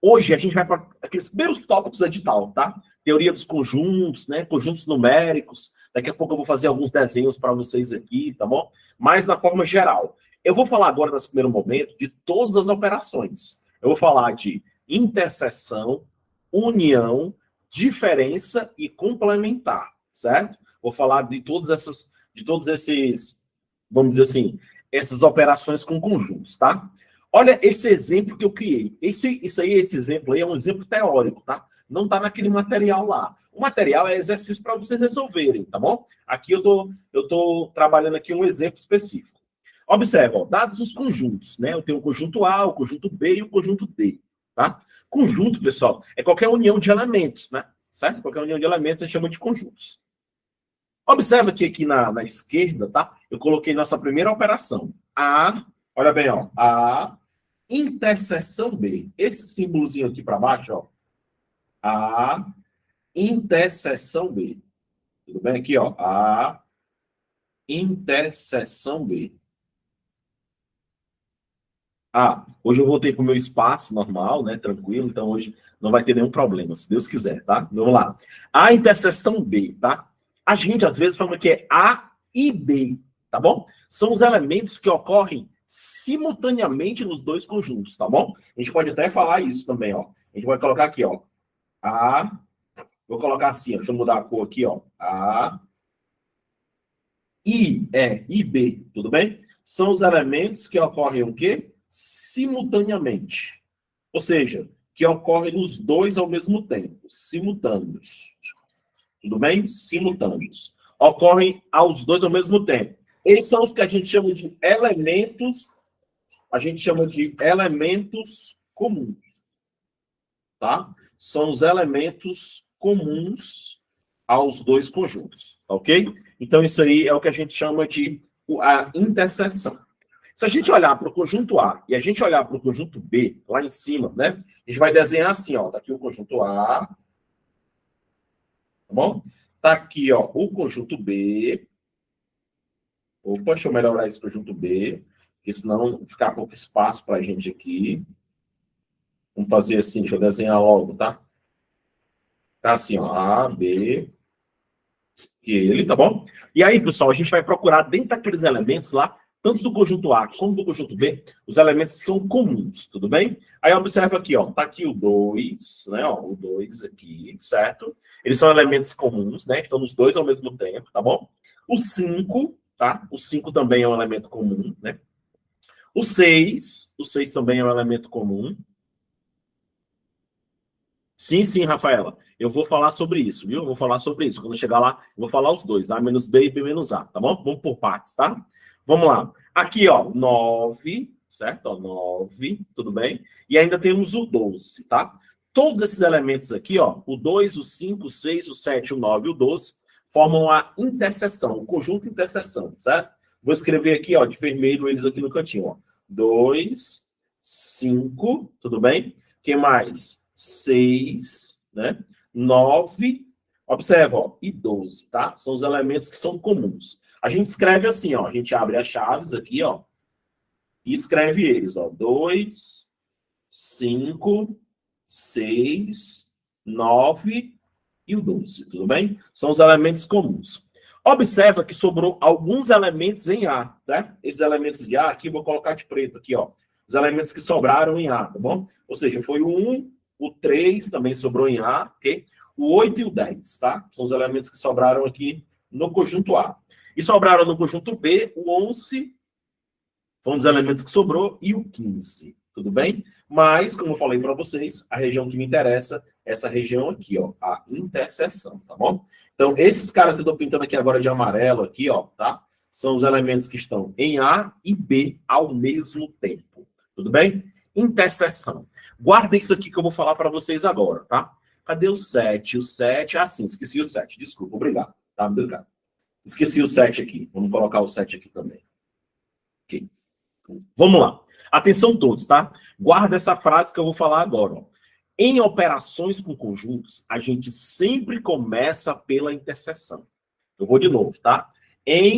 Hoje a gente vai para aqueles primeiros tópicos do edital, tá? Teoria dos conjuntos, né? Conjuntos numéricos. Daqui a pouco eu vou fazer alguns desenhos para vocês aqui, tá bom? Mas na forma geral. Eu vou falar agora, nesse primeiro momento, de todas as operações. Eu vou falar de interseção, união, diferença e complementar, certo? Vou falar de todos esses, vamos dizer assim, essas operações com conjuntos, tá? Olha esse exemplo que eu criei. Esse exemplo aí é um exemplo teórico, tá? Não tá naquele material lá. O material é exercício para vocês resolverem, tá bom? Aqui eu tô trabalhando aqui um exemplo específico. Observa, ó, dados os conjuntos, né? Eu tenho o conjunto A, o conjunto B e o conjunto D, tá? Conjunto, pessoal, é qualquer união de elementos, né? Certo? Qualquer união de elementos a gente chama de conjuntos. Observa que aqui na esquerda, tá? Eu coloquei nossa primeira operação. A, olha bem, ó. A interseção B. Esse símbolozinho aqui para baixo, ó. A interseção B. Tudo bem? Aqui, ó. A interseção B. Hoje eu voltei para o meu espaço normal, né? Tranquilo. Então hoje não vai ter nenhum problema, se Deus quiser, tá? Vamos lá. A interseção B, tá? A gente às vezes fala que é A e B, tá bom? São os elementos que ocorrem simultaneamente nos dois conjuntos, tá bom? A gente pode até falar isso também, ó. A gente vai colocar aqui, ó. Vou colocar assim, ó. Deixa eu mudar a cor aqui, ó. A, I, e B, tudo bem? São os elementos que ocorrem o quê? Simultaneamente. Ou seja, que ocorrem os dois ao mesmo tempo. Simultâneos. Tudo bem? Simultâneos. Ocorrem aos dois ao mesmo tempo. Esses são os que a gente chama de elementos. A gente chama de elementos comuns. Tá? São os elementos comuns aos dois conjuntos. Ok? Então, isso aí é o que a gente chama de a interseção. Se a gente olhar para o conjunto A e a gente olhar para o conjunto B, lá em cima, né? A gente vai desenhar assim, ó. Tá aqui o conjunto A. Tá bom? Tá aqui, ó, o conjunto B. Opa, deixa eu melhorar esse conjunto B, porque senão ficar pouco espaço para a gente aqui. Vamos fazer assim, deixa eu desenhar logo, tá? Tá assim, ó, A, B, e ele, tá bom? E aí, pessoal, a gente vai procurar dentro daqueles elementos lá, tanto do conjunto A como do conjunto B, os elementos são comuns, tudo bem? Aí observa aqui, ó, tá aqui o 2, né, ó, o 2 aqui, certo? Eles são elementos comuns, né, estão os dois ao mesmo tempo, tá bom? O 5, tá? O 5 também é um elemento comum, né? O 6 também é um elemento comum. Sim, Rafaela. Eu vou falar sobre isso, viu? Eu vou falar sobre isso. Quando eu chegar lá, eu vou falar os dois, A menos B e B menos A, tá bom? Vamos por partes, tá? Vamos lá. Aqui, ó, 9, certo? Ó, 9, tudo bem? E ainda temos o 12, tá? Todos esses elementos aqui, ó, o 2, o 5, o 6, o 7, o 9 e o 12, formam a interseção, o conjunto interseção, certo? Vou escrever aqui, ó, de vermelho eles aqui no cantinho, ó. 2, 5, tudo bem? Que mais? 6, né? 9, observa, ó, e 12, tá? São os elementos que são comuns. A gente escreve assim, ó, a gente abre as chaves aqui, ó, e escreve eles, ó, 2, 5, 6, 9 e o 12, tudo bem? São os elementos comuns. Observa que sobrou alguns elementos em A, né? Esses elementos de A aqui, vou colocar de preto aqui, ó. Os elementos que sobraram em A, tá bom? Ou seja, foi o 1, o 3 também sobrou em A, ok? O 8 e o 10, tá? São os elementos que sobraram aqui no conjunto A. E sobraram no conjunto B, o 11 foi um dos elementos que sobrou e o 15, tudo bem? Mas, como eu falei para vocês, a região que me interessa é essa região aqui, ó, a interseção, tá bom? Então, esses caras que eu estou pintando aqui agora de amarelo aqui, ó, tá? São os elementos que estão em A e B ao mesmo tempo, tudo bem? Interseção. Guarda isso aqui que eu vou falar para vocês agora, tá? Cadê o 7? O 7, sim, esqueci o 7, desculpa, obrigado, tá? Obrigado. Esqueci o 7 aqui, vamos colocar o 7 aqui também. Ok. Vamos lá. Atenção todos, tá? Guarda essa frase que eu vou falar agora, ó. Em operações com conjuntos, a gente sempre começa pela interseção. Eu vou de novo, tá?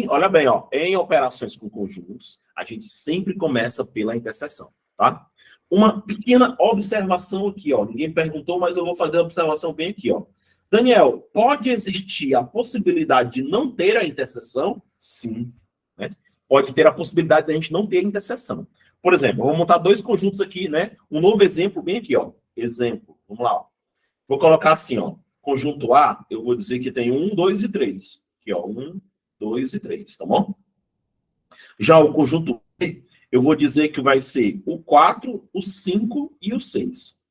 Olha bem, ó, em operações com conjuntos, a gente sempre começa pela interseção, tá? Uma pequena observação aqui, ó. Ninguém perguntou, mas eu vou fazer a observação bem aqui, ó. Daniel, pode existir a possibilidade de não ter a interseção? Sim. Né? Pode ter a possibilidade de a gente não ter a interseção. Por exemplo, eu vou montar dois conjuntos aqui, né? Um novo exemplo bem aqui, ó. Exemplo. Vamos lá, ó. Vou colocar assim, ó. Conjunto A, eu vou dizer que tem 1, 2 e 3. Aqui, ó. 1, 2 e 3, tá bom? Já o conjunto B, eu vou dizer que vai ser o 4, o 5 e o 6.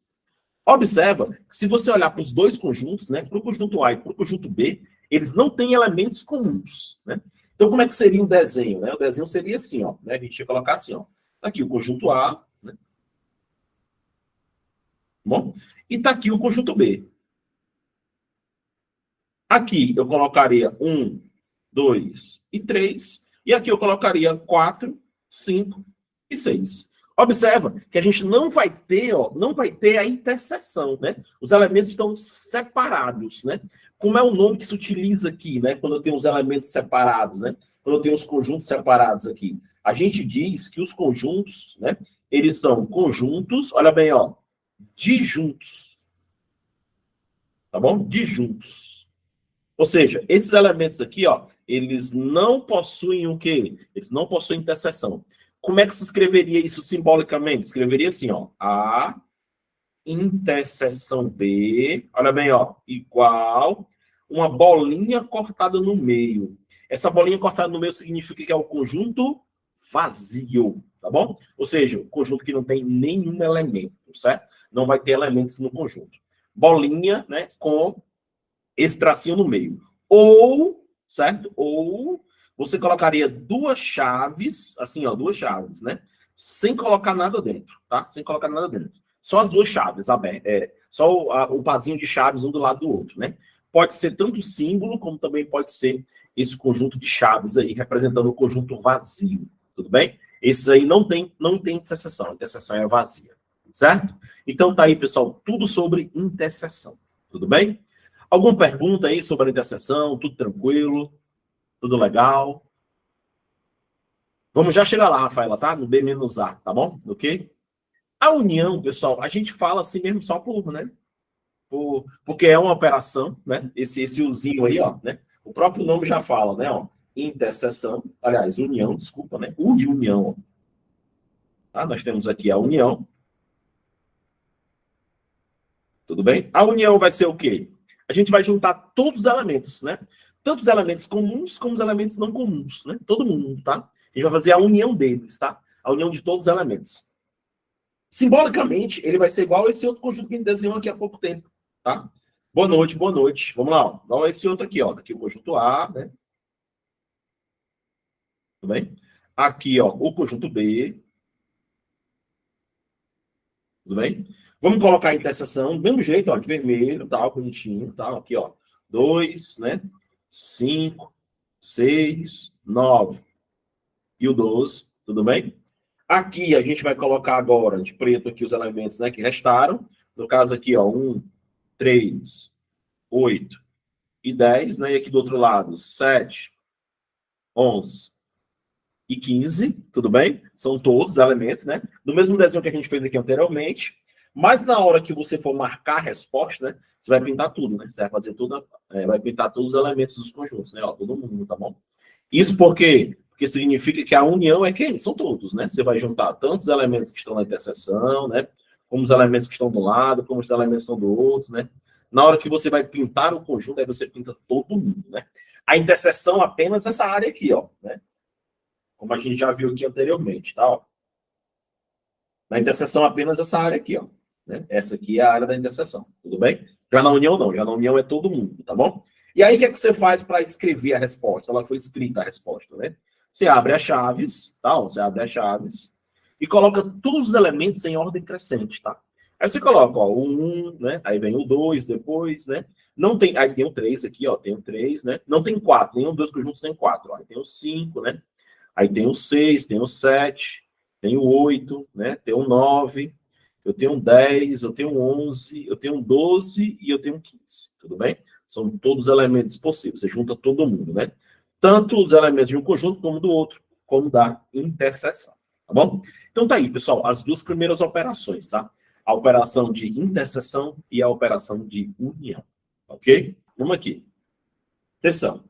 Observa que se você olhar para os dois conjuntos, né, para o conjunto A e para o conjunto B, eles não têm elementos comuns, né? Então, como é que seria o desenho? Né? O desenho seria assim, ó, né? A gente ia colocar assim, ó. Tá aqui o conjunto A, né? Bom, e tá aqui o conjunto B. Aqui eu colocaria 1, 2 e 3, e aqui eu colocaria 4, 5 e 6. Observa que a gente não vai ter, ó, não vai ter a interseção, né? Os elementos estão separados, né? Como é o nome que se utiliza aqui, né? Quando eu tenho os elementos separados, né? Quando eu tenho os conjuntos separados aqui. A gente diz que os conjuntos, né? Eles são conjuntos, olha bem, ó, disjuntos. Tá bom? Disjuntos. Ou seja, esses elementos aqui, ó, eles não possuem o quê? Eles não possuem interseção. Como é que se escreveria isso simbolicamente? Escreveria assim, ó, A interseção B, olha bem, ó, igual uma bolinha cortada no meio. Essa bolinha cortada no meio significa que é o conjunto vazio, tá bom? Ou seja, o conjunto que não tem nenhum elemento, certo? Não vai ter elementos no conjunto. Bolinha, né, com esse tracinho no meio. Ou, certo? Ou você colocaria duas chaves, assim, ó, duas chaves, né? Sem colocar nada dentro, tá? Sem colocar nada dentro. Só as duas chaves abertas. Só o pazinho de chaves um do lado do outro, né? Pode ser tanto símbolo, como também pode ser esse conjunto de chaves aí, representando o conjunto vazio. Tudo bem? Esses aí não tem interseção. A interseção é vazia. Certo? Então tá aí, pessoal, tudo sobre interseção. Tudo bem? Alguma pergunta aí sobre a interseção? Tudo tranquilo? Tudo legal? Vamos já chegar lá, Rafaela, tá? No B-A, tá bom? Ok? A união, pessoal, a gente fala assim mesmo só por, né? Porque é uma operação, né? Esse uzinho aí, ó, né? O próprio nome já fala, né? Ó, interseção, aliás, união, desculpa, né? U de união, ó. Tá? Nós temos aqui a união. Tudo bem? A união vai ser o quê? A gente vai juntar todos os elementos, né? Tanto os elementos comuns como os elementos não comuns, né? Todo mundo, tá? A gente vai fazer a união deles, tá? A união de todos os elementos. Simbolicamente, ele vai ser igual a esse outro conjunto que a gente desenhou aqui há pouco tempo, tá? Boa noite, boa noite. Vamos lá, ó. Igual a esse outro aqui, ó. Aqui o conjunto A, né? Tudo bem? Aqui, ó, o conjunto B. Tudo bem? Vamos colocar a interseção do mesmo jeito, ó, de vermelho, tal, bonitinho, tal. Aqui, ó. 2, né? 5, 6, 9 e o 12, tudo bem? Aqui a gente vai colocar agora de preto aqui os elementos, né, que restaram. No caso aqui, ó, 1, 3, 8 e 10, né? E aqui do outro lado, 7, 11 e 15, tudo bem? São todos elementos, né? Do mesmo desenho que a gente fez aqui anteriormente. Mas na hora que você for marcar a resposta, né? Você vai pintar tudo, né? Você vai fazer tudo, vai pintar todos os elementos dos conjuntos, né? Ó, todo mundo, tá bom? Isso porque significa que a união é quem? São todos, né? Você vai juntar tantos elementos que estão na interseção, né? Como os elementos que estão do lado, como os elementos que estão do outro, né? Na hora que você vai pintar o conjunto, aí você pinta todo mundo, né? A interseção apenas essa área aqui, ó, né? Como a gente já viu aqui anteriormente, tá? Ó. Na interseção apenas essa área aqui, ó. Né? Essa aqui é a área da interseção, tudo bem? Já na união não, já na união é todo mundo, tá bom? E aí o que é que você faz para escrever a resposta? Ela foi escrita a resposta, né? Você abre as chaves, tá? Você abre as chaves e coloca todos os elementos em ordem crescente, tá? Aí você coloca, ó, o 1, né? Aí vem o 2 depois, né? Não tem, aí tem o 3 aqui, ó, tem o 3, né? Não tem 4, nenhum dos conjuntos tem 4, ó. Aí tem o 5, né? Aí tem o 6, tem o 7, tem o 8, né? Tem o 9, eu tenho um 10, eu tenho um 11, eu tenho um 12 e eu tenho um 15, tudo bem? São todos elementos possíveis, você junta todo mundo, né? Tanto os elementos de um conjunto como do outro, como da interseção, tá Tá bom? Então tá aí, pessoal, as duas primeiras operações, tá? A operação de interseção e a operação de união. Ok? Vamos aqui. Atenção.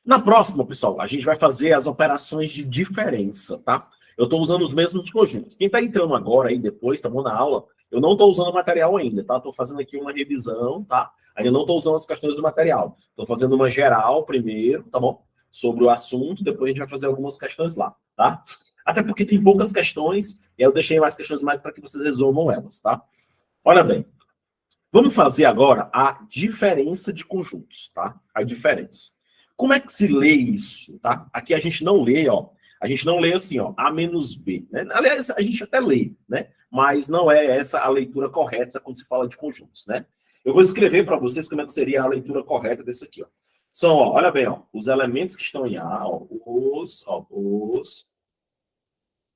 Na próxima, pessoal, a gente vai fazer as operações de diferença, tá? Eu estou usando os mesmos conjuntos. Quem está entrando agora aí depois, tá bom, na aula, eu não estou usando o material ainda, tá? Estou fazendo aqui uma revisão, tá? Ainda não estou usando as questões do material. Estou fazendo uma geral primeiro, tá bom? Sobre o assunto, depois a gente vai fazer algumas questões lá, tá? Até porque tem poucas questões, e eu deixei mais questões mais para que vocês resolvam elas, tá? Olha bem, vamos fazer agora a diferença de conjuntos, tá? A diferença. Como é que se lê isso, tá? Aqui a gente não lê, ó. A gente não lê assim, ó, A menos B, né? Aliás, a gente até lê, né? Mas não é essa a leitura correta quando se fala de conjuntos, né? Eu vou escrever para vocês como é que seria a leitura correta desse aqui, ó. São, ó, olha bem, ó, os elementos que estão em A, ó, os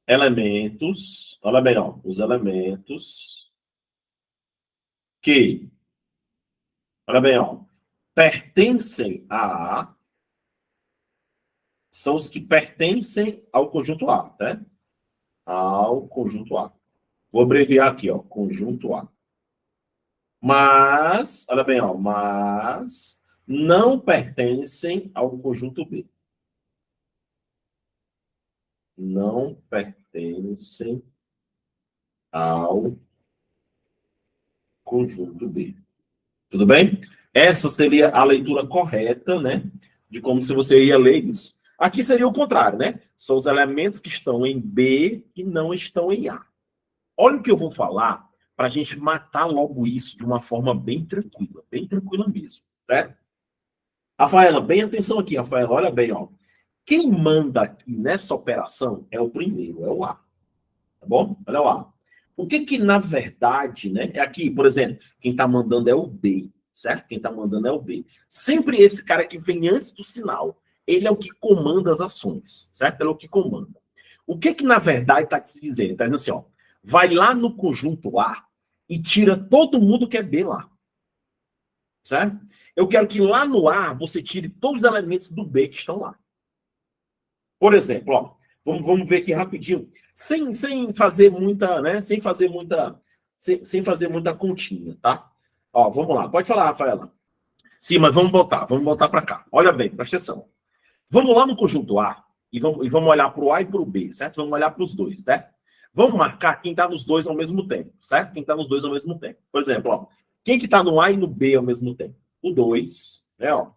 elementos, olha bem, ó, os elementos que, olha bem, ó, pertencem a A, são os que pertencem ao conjunto A, né? Ao conjunto A. Vou abreviar aqui, ó, conjunto A. Mas, olha bem, ó, mas não pertencem ao conjunto B. Não pertencem ao conjunto B. Tudo bem? Essa seria a leitura correta, né? De como se você ia ler isso. Aqui seria o contrário, né? São os elementos que estão em B e não estão em A. Olha o que eu vou falar para a gente matar logo isso de uma forma bem tranquila mesmo, certo? Rafaela, bem atenção aqui, Rafaela, olha bem, ó. Quem manda aqui nessa operação é o primeiro, é o A, tá bom? Olha o A. O que que, na verdade, né, é aqui, por exemplo, quem está mandando é o B, certo? Quem está mandando é o B. Sempre esse cara que vem antes do sinal, ele é o que comanda as ações, certo? Ele é o que comanda. O que que, na verdade, está se dizendo? Está dizendo assim, ó, vai lá no conjunto A e tira todo mundo que é B lá, certo? Eu quero que lá no A você tire todos os elementos do B que estão lá. Por exemplo, ó, vamos ver aqui rapidinho, sem fazer muita, né? Sem fazer muita continha, tá? Ó, vamos lá. Pode falar, Rafaela. Sim, mas vamos voltar para cá. Olha bem, presta atenção. Vamos lá no conjunto A e vamos olhar para o A e para o B, certo? Vamos olhar para os dois, né? Vamos marcar quem está nos dois ao mesmo tempo, certo? Quem está nos dois ao mesmo tempo. Por exemplo, ó, quem que está no A e no B ao mesmo tempo? O 2, né, ó.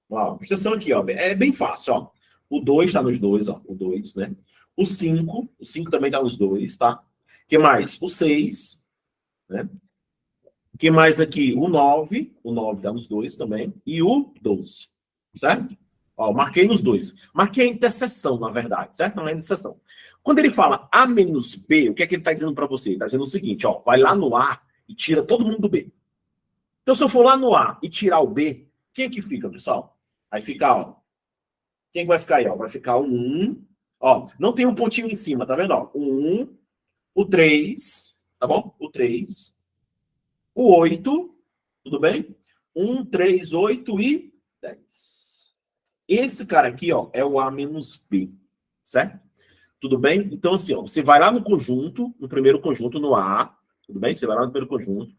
Ó, presta atenção aqui, ó. É bem fácil, ó. O 2 está nos dois, ó. O 2, né? O 5 também está nos dois, tá? O que mais? O 6, né? O que mais aqui? O nove está nos dois também. E o 12, certo? Ó, marquei nos dois. Marquei a interseção, na verdade, certo? Não é a interseção. Quando ele fala A menos B, o que é que ele está dizendo para você? Ele está dizendo o seguinte, ó, vai lá no A e tira todo mundo do B. Então, se eu for lá no A e tirar o B, quem é que fica, pessoal? Aí fica, ó. Quem vai ficar aí, ó? Vai ficar o 1. Ó, não tem um pontinho em cima, tá vendo? Ó, o 1, o 3, tá bom? O 3, o 8, tudo bem? 1, 3, 8 e 10. Esse cara aqui, ó, é o A menos B, certo? Tudo bem? Então, assim, ó, você vai lá no conjunto, no primeiro conjunto, no A, tudo bem? Você vai lá no primeiro conjunto.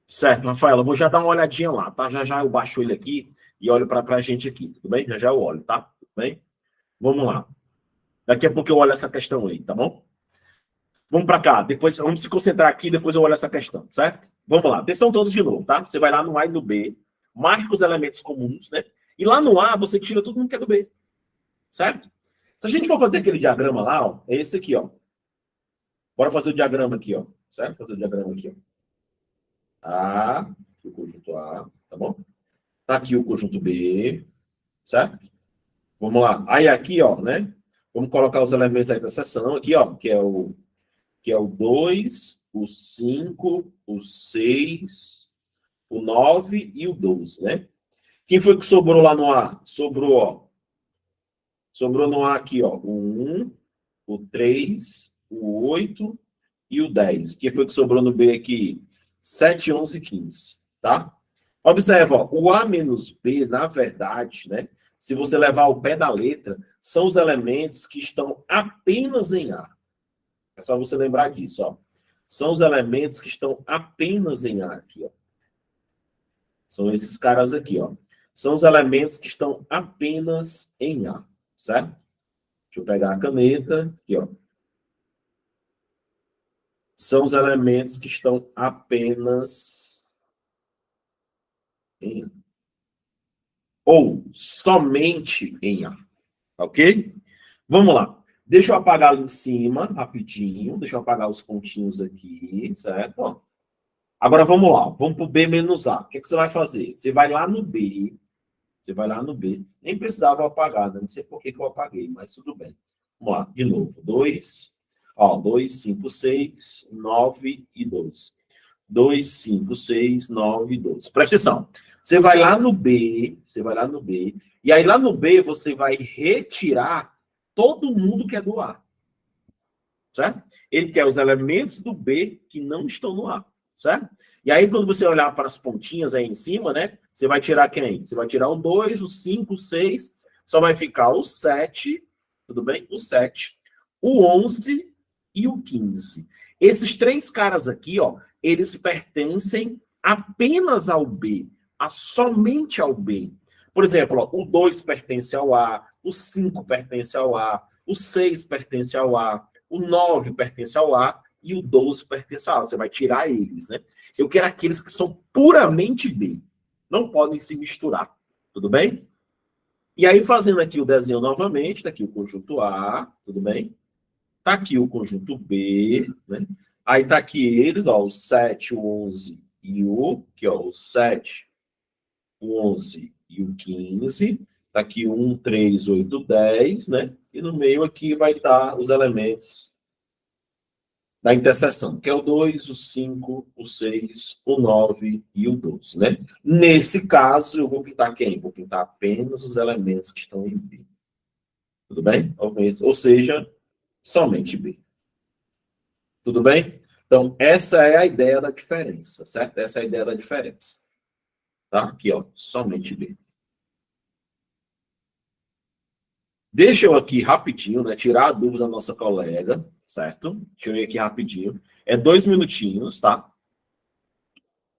Certo, Rafael, eu vou já dar uma olhadinha lá, tá? Já já eu baixo ele aqui e olho para a gente aqui, tudo bem? Já já eu olho, tá? Tudo bem? Vamos lá. Daqui a pouco eu olho essa questão aí, tá bom? Vamos para cá, depois vamos se concentrar aqui, depois eu olho essa questão, certo? Vamos lá, atenção todos de novo, tá? Você vai lá no A e no B, marca os elementos comuns, né? E lá no A você tira todo mundo que é do B, certo? Se a gente for fazer aquele diagrama lá, ó, é esse aqui, ó. Bora fazer o diagrama aqui, ó. Certo? Fazer o diagrama aqui, ó. A, o conjunto A, tá bom? Tá aqui o conjunto B, certo? Vamos lá. Aí aqui, ó, né? Vamos colocar os elementos aí da seção aqui, ó, que é o 2, o 5, o 6, o 9 e o 12, né? Quem foi que sobrou lá no A? Sobrou, ó. Sobrou no A aqui, ó, o 1, o 3, o 8 e o 10. Quem foi que sobrou no B aqui? 7, 11 e 15, tá? Observa, ó, o A menos B, na verdade, né? Se você levar ao pé da letra, são os elementos que estão apenas em A. É só você lembrar disso, ó. São os elementos que estão apenas em A aqui, ó. São esses caras aqui, ó. São os elementos que estão apenas em A, certo? Deixa eu pegar a caneta aqui, ó. São os elementos que estão apenas em A. Ou somente em A, ok? Vamos lá. Deixa eu apagar ali em cima, rapidinho. Deixa eu apagar os pontinhos aqui, certo? Ó. Agora vamos lá. Vamos para o B menos A. O que, é que você vai fazer? Você vai lá no B. Você vai lá no B. Nem precisava apagar, né? Não sei por que eu apaguei, mas tudo bem. Vamos lá, de novo. 2, ó, 2, 5, 6, 9 e 12. 2, 5, 6, 9 e 12. Presta atenção. Você vai lá no B, e aí lá no B você vai retirar todo mundo que é do A, certo? Ele quer os elementos do B que não estão no A, certo? E aí quando você olhar para as pontinhas aí em cima, né? Você vai tirar quem? Você vai tirar o 2, o 5, o 6, só vai ficar o 7, tudo bem? O 7, o 11 e o 15. Esses três caras aqui, ó, eles pertencem apenas ao B, somente ao B. Por exemplo, ó, o 2 pertence ao A, o 5 pertence ao A, o 6 pertence ao A, o 9 pertence ao A e o 12 pertence ao A. Você vai tirar eles, né? Eu quero aqueles que são puramente B. Não podem se misturar. Tudo bem? E aí, fazendo aqui o desenho novamente, está aqui o conjunto A, tudo bem? Está aqui o conjunto B, né? Aí está aqui eles, ó, o 7, o 11 e o... Aqui, ó, o 7, o 11 e o 15. Está aqui o 1, 3, 8, 10, né? E no meio aqui vai estar os elementos da interseção, que é o 2, o 5, o 6, o 9 e o 12, né? Nesse caso, eu vou pintar quem? Vou pintar apenas os elementos que estão em B. Tudo bem? Ou seja, somente B. Tudo bem? Então, essa é a ideia da diferença, certo? Essa é a ideia da diferença. Tá? Aqui, ó, somente B. Deixa eu aqui rapidinho, né? Tirar a dúvida da nossa colega, certo? Deixa eu ir aqui rapidinho. É 2 minutinhos, tá?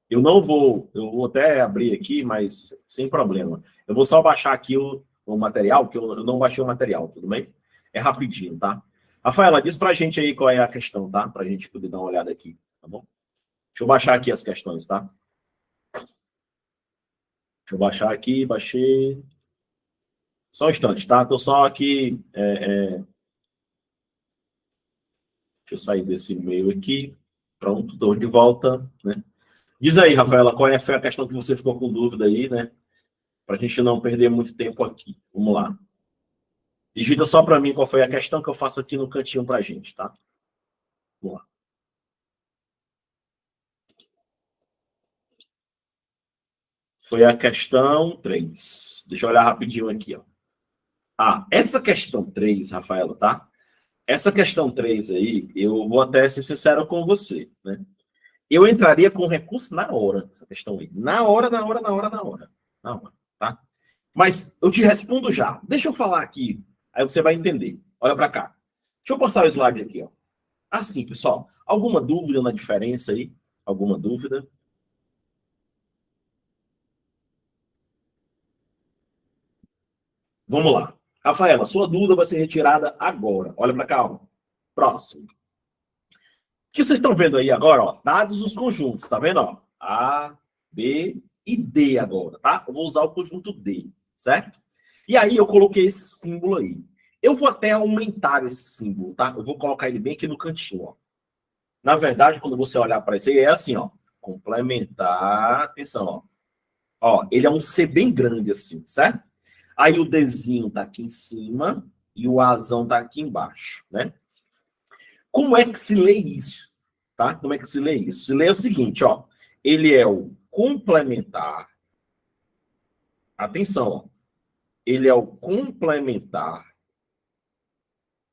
Eu vou até abrir aqui, mas sem problema. Eu vou só baixar aqui o material, porque eu não baixei o material, tudo bem? É rapidinho, tá? Rafaela, diz pra gente aí qual é a questão, tá? Pra gente poder dar uma olhada aqui, tá bom? Deixa eu baixar aqui as questões, tá? Deixa eu baixar aqui, baixei. Só um instante, tá? Tô só aqui. Deixa eu sair desse e-mail aqui. Pronto, tô de volta, né? Diz aí, Rafaela, qual foi a questão que você ficou com dúvida aí, né? Pra gente não perder muito tempo aqui. Vamos lá. Digita só para mim qual foi a questão que eu faço aqui no cantinho para a gente, tá? Vamos lá. Foi a questão 3. Deixa eu olhar rapidinho aqui, ó. Ah, essa questão 3, Rafaela, tá? Essa questão 3 aí, eu vou até ser sincero com você, né? Eu entraria com recurso na hora, essa questão aí. Na hora, na hora, na hora, na hora. Na hora, tá? Mas eu te respondo já. Deixa eu falar aqui, aí você vai entender. Olha para cá. Deixa eu passar o slide aqui, ó. Assim, pessoal. Alguma dúvida na diferença aí? Alguma dúvida? Vamos lá. Rafaela, sua dúvida vai ser retirada agora. Olha para cá, ó. Próximo. O que vocês estão vendo aí agora, ó? Dados os conjuntos, tá vendo, ó? A, B e D agora, tá? Eu vou usar o conjunto D, certo? E aí eu coloquei esse símbolo aí. Eu vou até aumentar esse símbolo, tá? Eu vou colocar ele bem aqui no cantinho, ó. Na verdade, quando você olhar para isso aí, é assim, ó. Complementar, atenção, ó. Ó, ele é um C bem grande assim, certo? Aí o Dzinho tá aqui em cima e o Azão tá aqui embaixo, né? Como é que se lê isso? Tá? Como é que se lê isso? Se lê o seguinte, ó. Ele é o complementar. Atenção, ó. Ele é o complementar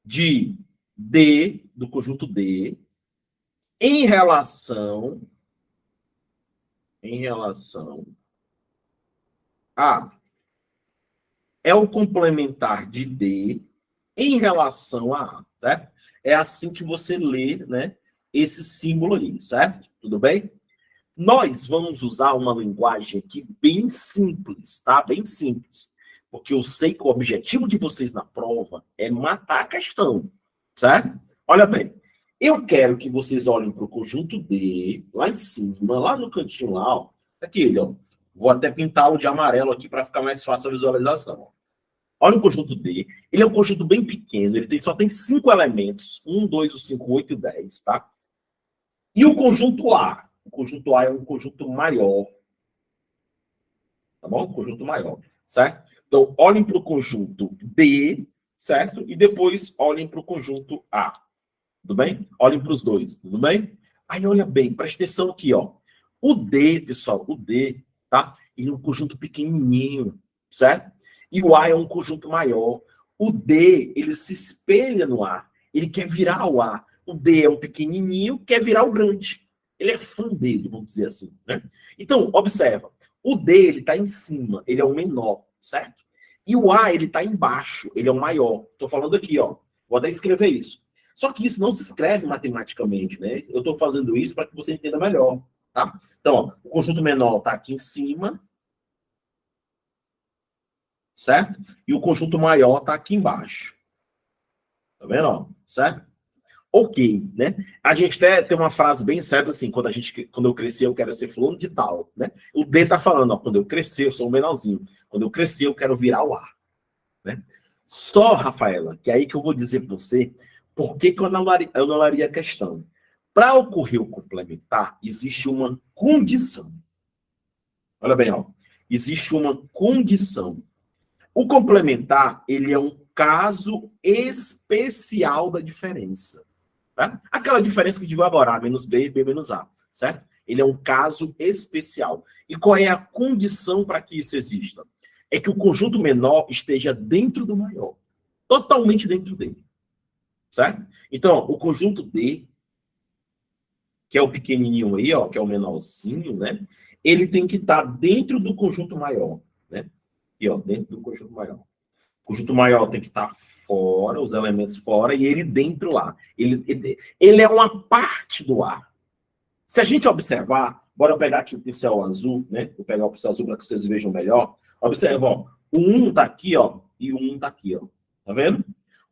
de D, do conjunto D, em relação A é o complementar de D em relação a A, certo? É assim que você lê, né, esse símbolo aí, certo? Tudo bem? Nós vamos usar uma linguagem aqui bem simples, tá? Bem simples. Porque eu sei que o objetivo de vocês na prova é matar a questão, certo? Olha bem, eu quero que vocês olhem para o conjunto D, lá em cima, lá no cantinho lá, ó. Aqui, ó. Vou até pintá-lo de amarelo aqui para ficar mais fácil a visualização. Olha o conjunto D. Ele é um conjunto bem pequeno, ele só tem 5 elementos. 1, 2, 5, 8 e 10, tá? E o conjunto A? O conjunto A é um conjunto maior. Tá bom? Um conjunto maior, certo? Então, olhem para o conjunto D, certo? E depois olhem para o conjunto A. Tudo bem? Olhem para os dois, tudo bem? Aí, olha bem, presta atenção aqui, ó. O D, pessoal, o D, tá? Ele é um conjunto pequenininho, certo? E o A é um conjunto maior. O D, ele se espelha no A. Ele quer virar o A. O D é um pequenininho, quer virar o grande. Ele é fã dele, vamos dizer assim, né? Então, observa. O D, ele está em cima, ele é o menor, certo? E o A, ele está embaixo, ele é o maior. Estou falando aqui, ó. Vou até escrever isso. Só que isso não se escreve matematicamente, né? Eu estou fazendo isso para que você entenda melhor, tá? Então, ó, o conjunto menor está aqui em cima, certo? E o conjunto maior está aqui embaixo. Tá vendo? Ó? Certo? Ok, né? A gente até tem uma frase bem certa assim, quando eu crescer eu quero ser fulano de tal, né? O D tá falando, ó, quando eu crescer eu sou o menorzinho. Quando eu crescer eu quero virar o A, né? Só, Rafaela, que é aí que eu vou dizer para você por que que eu anularia a questão. Para ocorrer o complementar, existe uma condição. Olha bem, ó. Existe uma condição. O complementar, ele é um caso especial da diferença. Tá? Aquela diferença que digo agora, A menos B, B menos A, certo? Ele é um caso especial. E qual é a condição para que isso exista? É que o conjunto menor esteja dentro do maior. Totalmente dentro dele. Certo? Então, ó, o conjunto D, que é o pequenininho aí, ó, que é o menorzinho, né? Ele tem que estar dentro do conjunto maior, né? E ó, dentro do conjunto maior. O conjunto maior tem que estar fora, os elementos fora, e ele dentro lá. Ele é uma parte do A. Se a gente observar, bora pegar aqui o pincel azul, né? Vou pegar o pincel azul para que vocês vejam melhor. Observa, ó. O 1 está aqui, ó, e o 1 está aqui, ó. Tá vendo?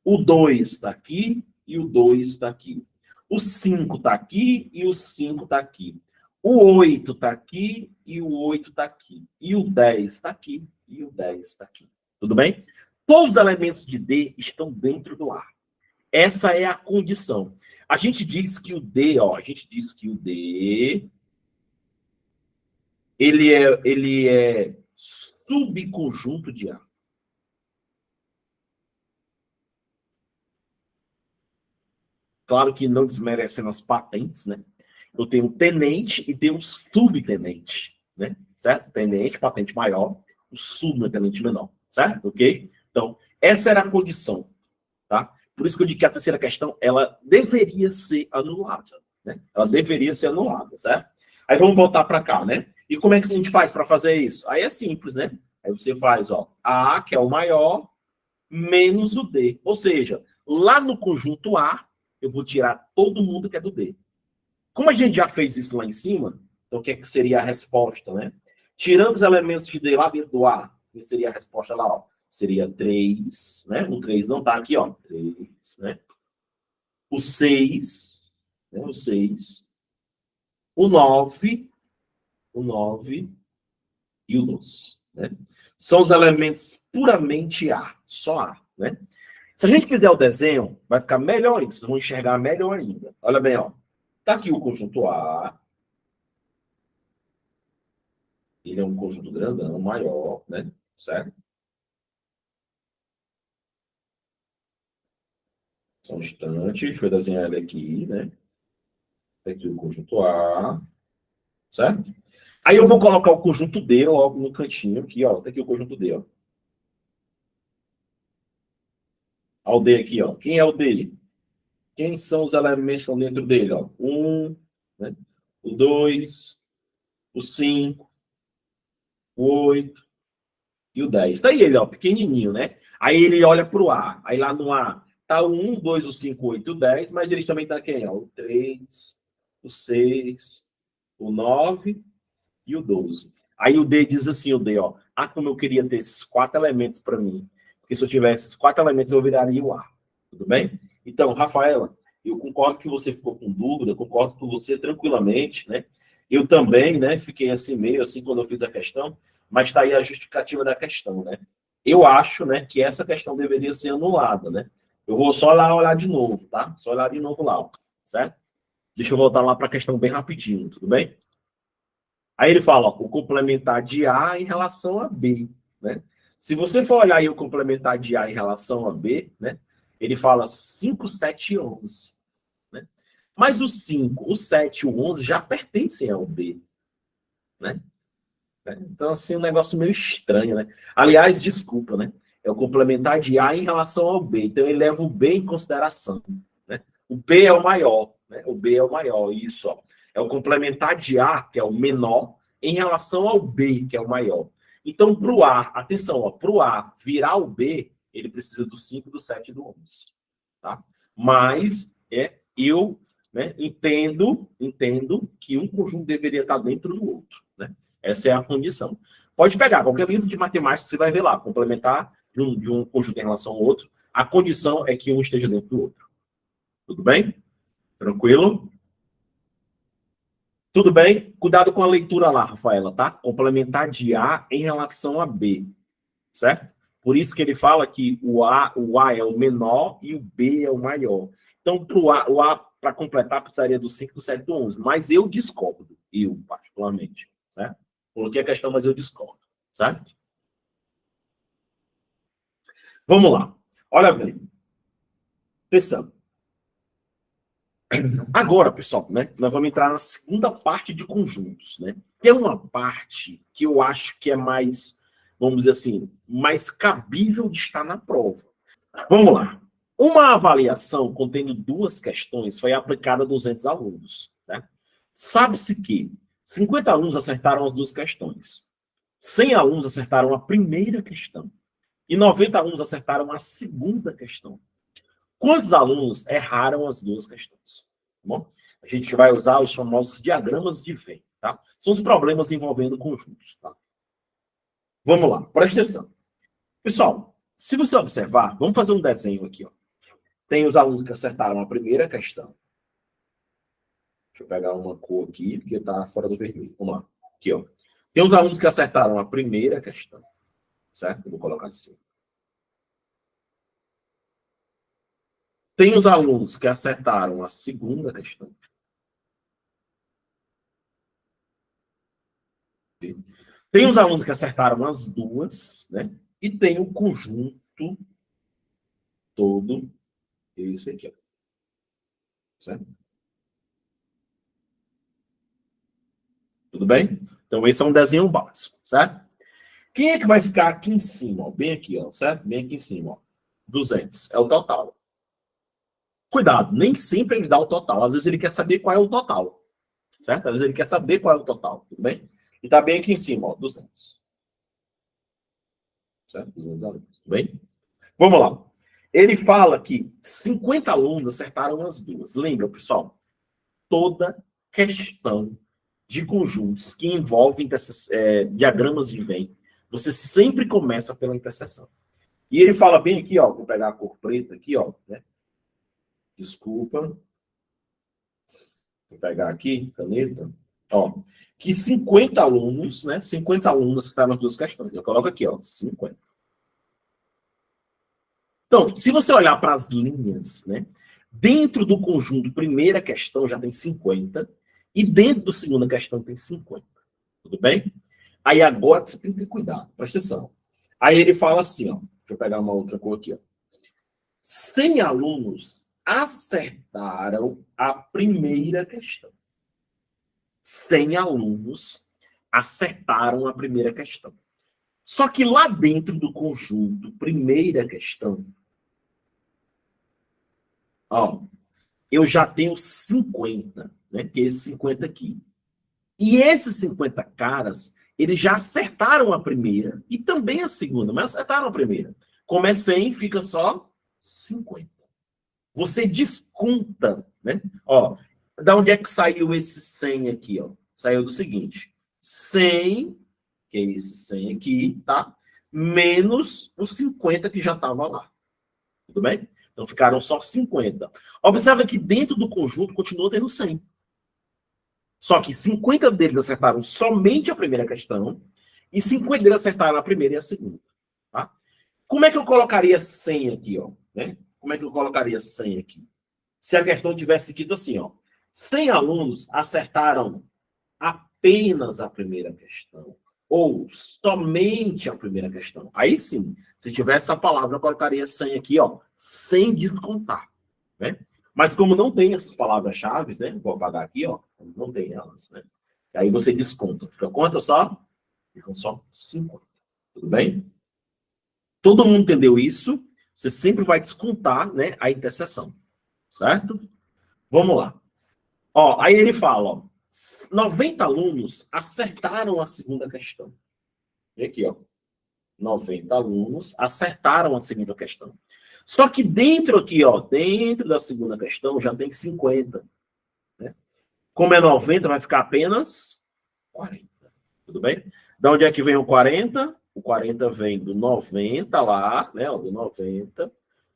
O 2 está aqui e o 2 está aqui. O 5 está aqui e o 5 está aqui. O 8 está aqui e o 8 está aqui. E o 10 está aqui e o 10 está aqui. Tudo bem? Todos os elementos de D estão dentro do A. Essa é a condição. A gente diz que o D, ó, a gente diz que o D, ele é subconjunto de A. Claro que não desmerecendo as patentes, né? Eu tenho um tenente e tenho um subtenente, né? Certo? Tenente, patente maior, o subtenente menor, certo? Ok? Então, essa era a condição, tá? Por isso que eu digo que a terceira questão, ela deveria ser anulada, né? Ela deveria ser anulada, certo? Aí vamos voltar para cá, né? E como é que a gente faz para fazer isso? Aí é simples, né? Aí você faz, ó, A, que é o maior, menos o D. Ou seja, lá no conjunto A, eu vou tirar todo mundo que é do D. Como a gente já fez isso lá em cima, então o que, é que seria a resposta, né? Tirando os elementos de D lá dentro do A, que seria a resposta lá, ó. Seria 3, né? O 3 não está aqui, ó. 3, né? O 6, né? O 6. O 9 e o 12, né? São os elementos puramente A, só A, né? Se a gente fizer o desenho, vai ficar melhor ainda. Vocês vão enxergar melhor ainda. Olha bem, ó. Tá aqui o conjunto A. Ele é um conjunto grandão, maior, né? Certo? Só um instante. Deixa eu desenhar ele aqui, né? Tá aqui o conjunto A. Certo? Aí eu vou colocar o conjunto D logo no cantinho aqui, ó. Tá aqui o conjunto D, ó. Olha o D aqui, ó. Quem é o D? Quem são os elementos que estão dentro dele, ó? Né? O 2, o 5, o 8. e o 10. Tá aí ele, ó, pequenininho, né? Aí ele olha pro A. Aí lá no A tá o 1, 2, o 5, 8, o 10, mas ele também tá quem? Ó, o 3, o 6, o 9 e o 12. Aí o D diz assim, o D, ó, como eu queria ter esses 4 elementos para mim. Porque se eu tivesse esses 4 elementos, eu viraria o A. Tudo bem? Então, Rafaela, eu concordo que você ficou com dúvida, concordo com você tranquilamente, né? Eu também, né, fiquei assim meio assim quando eu fiz a questão, mas está aí a justificativa da questão, né? Eu acho, né, que essa questão deveria ser anulada, né? Eu vou só lá olhar de novo, tá? Só olhar de novo lá, ó, certo? Deixa eu voltar lá para a questão bem rapidinho, tudo bem? Aí ele fala, ó, o complementar de A em relação a B, né? Se você for olhar aí o complementar de A em relação a B, né? Ele fala 5, 7 e 11, né? Mas o 5, o 7 e o 11 já pertencem ao B, né? Então, assim, um negócio meio estranho, né? Aliás, desculpa, né? É o complementar de A em relação ao B. Então, ele leva o B em consideração, né? O B é o maior, né? O B é o maior, isso, ó. É o complementar de A, que é o menor, em relação ao B, que é o maior. Então, para o A, atenção, ó, para o A virar o B, ele precisa do 5, do 7 e do 11, tá? Mas, eu, né, entendo que um conjunto deveria estar dentro do outro, né? Essa é a condição. Pode pegar qualquer livro de matemática, você vai ver lá, complementar de um conjunto em relação ao outro. A condição é que um esteja dentro do outro. Tudo bem? Tranquilo? Tudo bem? Cuidado com a leitura lá, Rafaela, tá? Complementar de A em relação a B, certo? Por isso que ele fala que o A é o menor e o B é o maior. Então, o A para completar, precisaria do 5, do 7 e do 11. Mas eu discordo, eu particularmente, certo? Coloquei a questão, mas eu discordo, certo? Vamos lá. Olha bem. Atenção. Agora, pessoal, né? Nós vamos entrar na segunda parte de conjuntos, né? Que é uma parte que eu acho que é mais, vamos dizer assim, mais cabível de estar na prova. Vamos lá. Uma avaliação contendo 2 questões foi aplicada a 200 alunos, né? Sabe-se que 50 alunos acertaram as 2 questões. 100 alunos acertaram a primeira questão. E 90 alunos acertaram a segunda questão. Quantos alunos erraram as 2 questões? Tá bom? A gente vai usar os famosos diagramas de Venn, tá? São os problemas envolvendo conjuntos, tá? Vamos lá, presta atenção. Pessoal, se você observar, vamos fazer um desenho aqui, ó. Tem os alunos que acertaram a primeira questão. Deixa eu pegar uma cor aqui, porque está fora do vermelho. Vamos lá. Aqui, ó. Tem os alunos que acertaram a primeira questão, certo? Eu vou colocar assim. Tem os alunos que acertaram a segunda questão. Tem os alunos que acertaram as 2, né? E tem o conjunto todo, esse aqui, ó. Certo? Tudo bem? Então, esse é um desenho básico, certo? Quem é que vai ficar aqui em cima, ó? Bem aqui, ó, certo? Bem aqui em cima, ó. 200 é o total. Cuidado, nem sempre ele dá o total. Às vezes ele quer saber qual é o total, certo? Às vezes ele quer saber qual é o total, tudo bem? E tá bem aqui em cima, ó, 200. Certo? 200 alunos, tudo bem? Vamos lá. Ele fala que 50 alunos acertaram as 2. Lembra, pessoal? Toda questão de conjuntos que envolvem diagramas de Venn, você sempre começa pela interseção. E ele fala bem aqui, ó, vou pegar a cor preta aqui, ó, né? Desculpa. Vou pegar aqui, caneta. Ó, que 50 alunos, né? 50 alunos que estão nas 2 questões. Eu coloco aqui, ó, 50. Então, se você olhar para as linhas, né? Dentro do conjunto, primeira questão já tem 50, e dentro do segunda questão tem 50. Tudo bem? Aí agora você tem que ter cuidado, presta atenção. Aí ele fala assim, ó. Deixa eu pegar uma outra cor aqui, ó. 100 alunos acertaram a primeira questão. 100 alunos acertaram a primeira questão. Só que lá dentro do conjunto, primeira questão, ó, eu já tenho 50, né? Que é esse 50 aqui. E esses 50 caras, eles já acertaram a primeira e também a segunda, mas acertaram a primeira. Como é 100, fica só 50. Você desconta, né? Ó, da onde é que saiu esse 100 aqui, ó? Saiu do seguinte: 100, que é esse 100 aqui, tá? Menos os 50 que já estava lá. Tudo bem? Então ficaram só 50. Observa que dentro do conjunto continua tendo 100. Só que 50 deles acertaram somente a primeira questão e 50 deles acertaram a primeira e a segunda. Tá? Como é que eu colocaria 100 aqui, ó? Né? Como é que eu colocaria 100 aqui? Se a questão tivesse escrito assim, ó. 100 alunos acertaram apenas a primeira questão ou somente a primeira questão. Aí sim, se tivesse essa palavra, eu colocaria 100 aqui, ó, sem descontar, né? Mas como não tem essas palavras-chave, né? Vou apagar aqui, ó, não tem elas, né? Aí você desconta. Fica quanto só? Ficam só 50. Tudo bem? Todo mundo entendeu isso? Você sempre vai descontar, né, a interseção. Certo? Vamos lá. Ó, aí ele fala, ó, 90 alunos acertaram a segunda questão. E aqui, ó, 90 alunos acertaram a segunda questão. Só que dentro aqui, ó, dentro da segunda questão já tem 50. Né? Como é 90, vai ficar apenas 40. Tudo bem? Da onde é que vem o 40? O 40 vem do 90 lá, né, ó, do 90,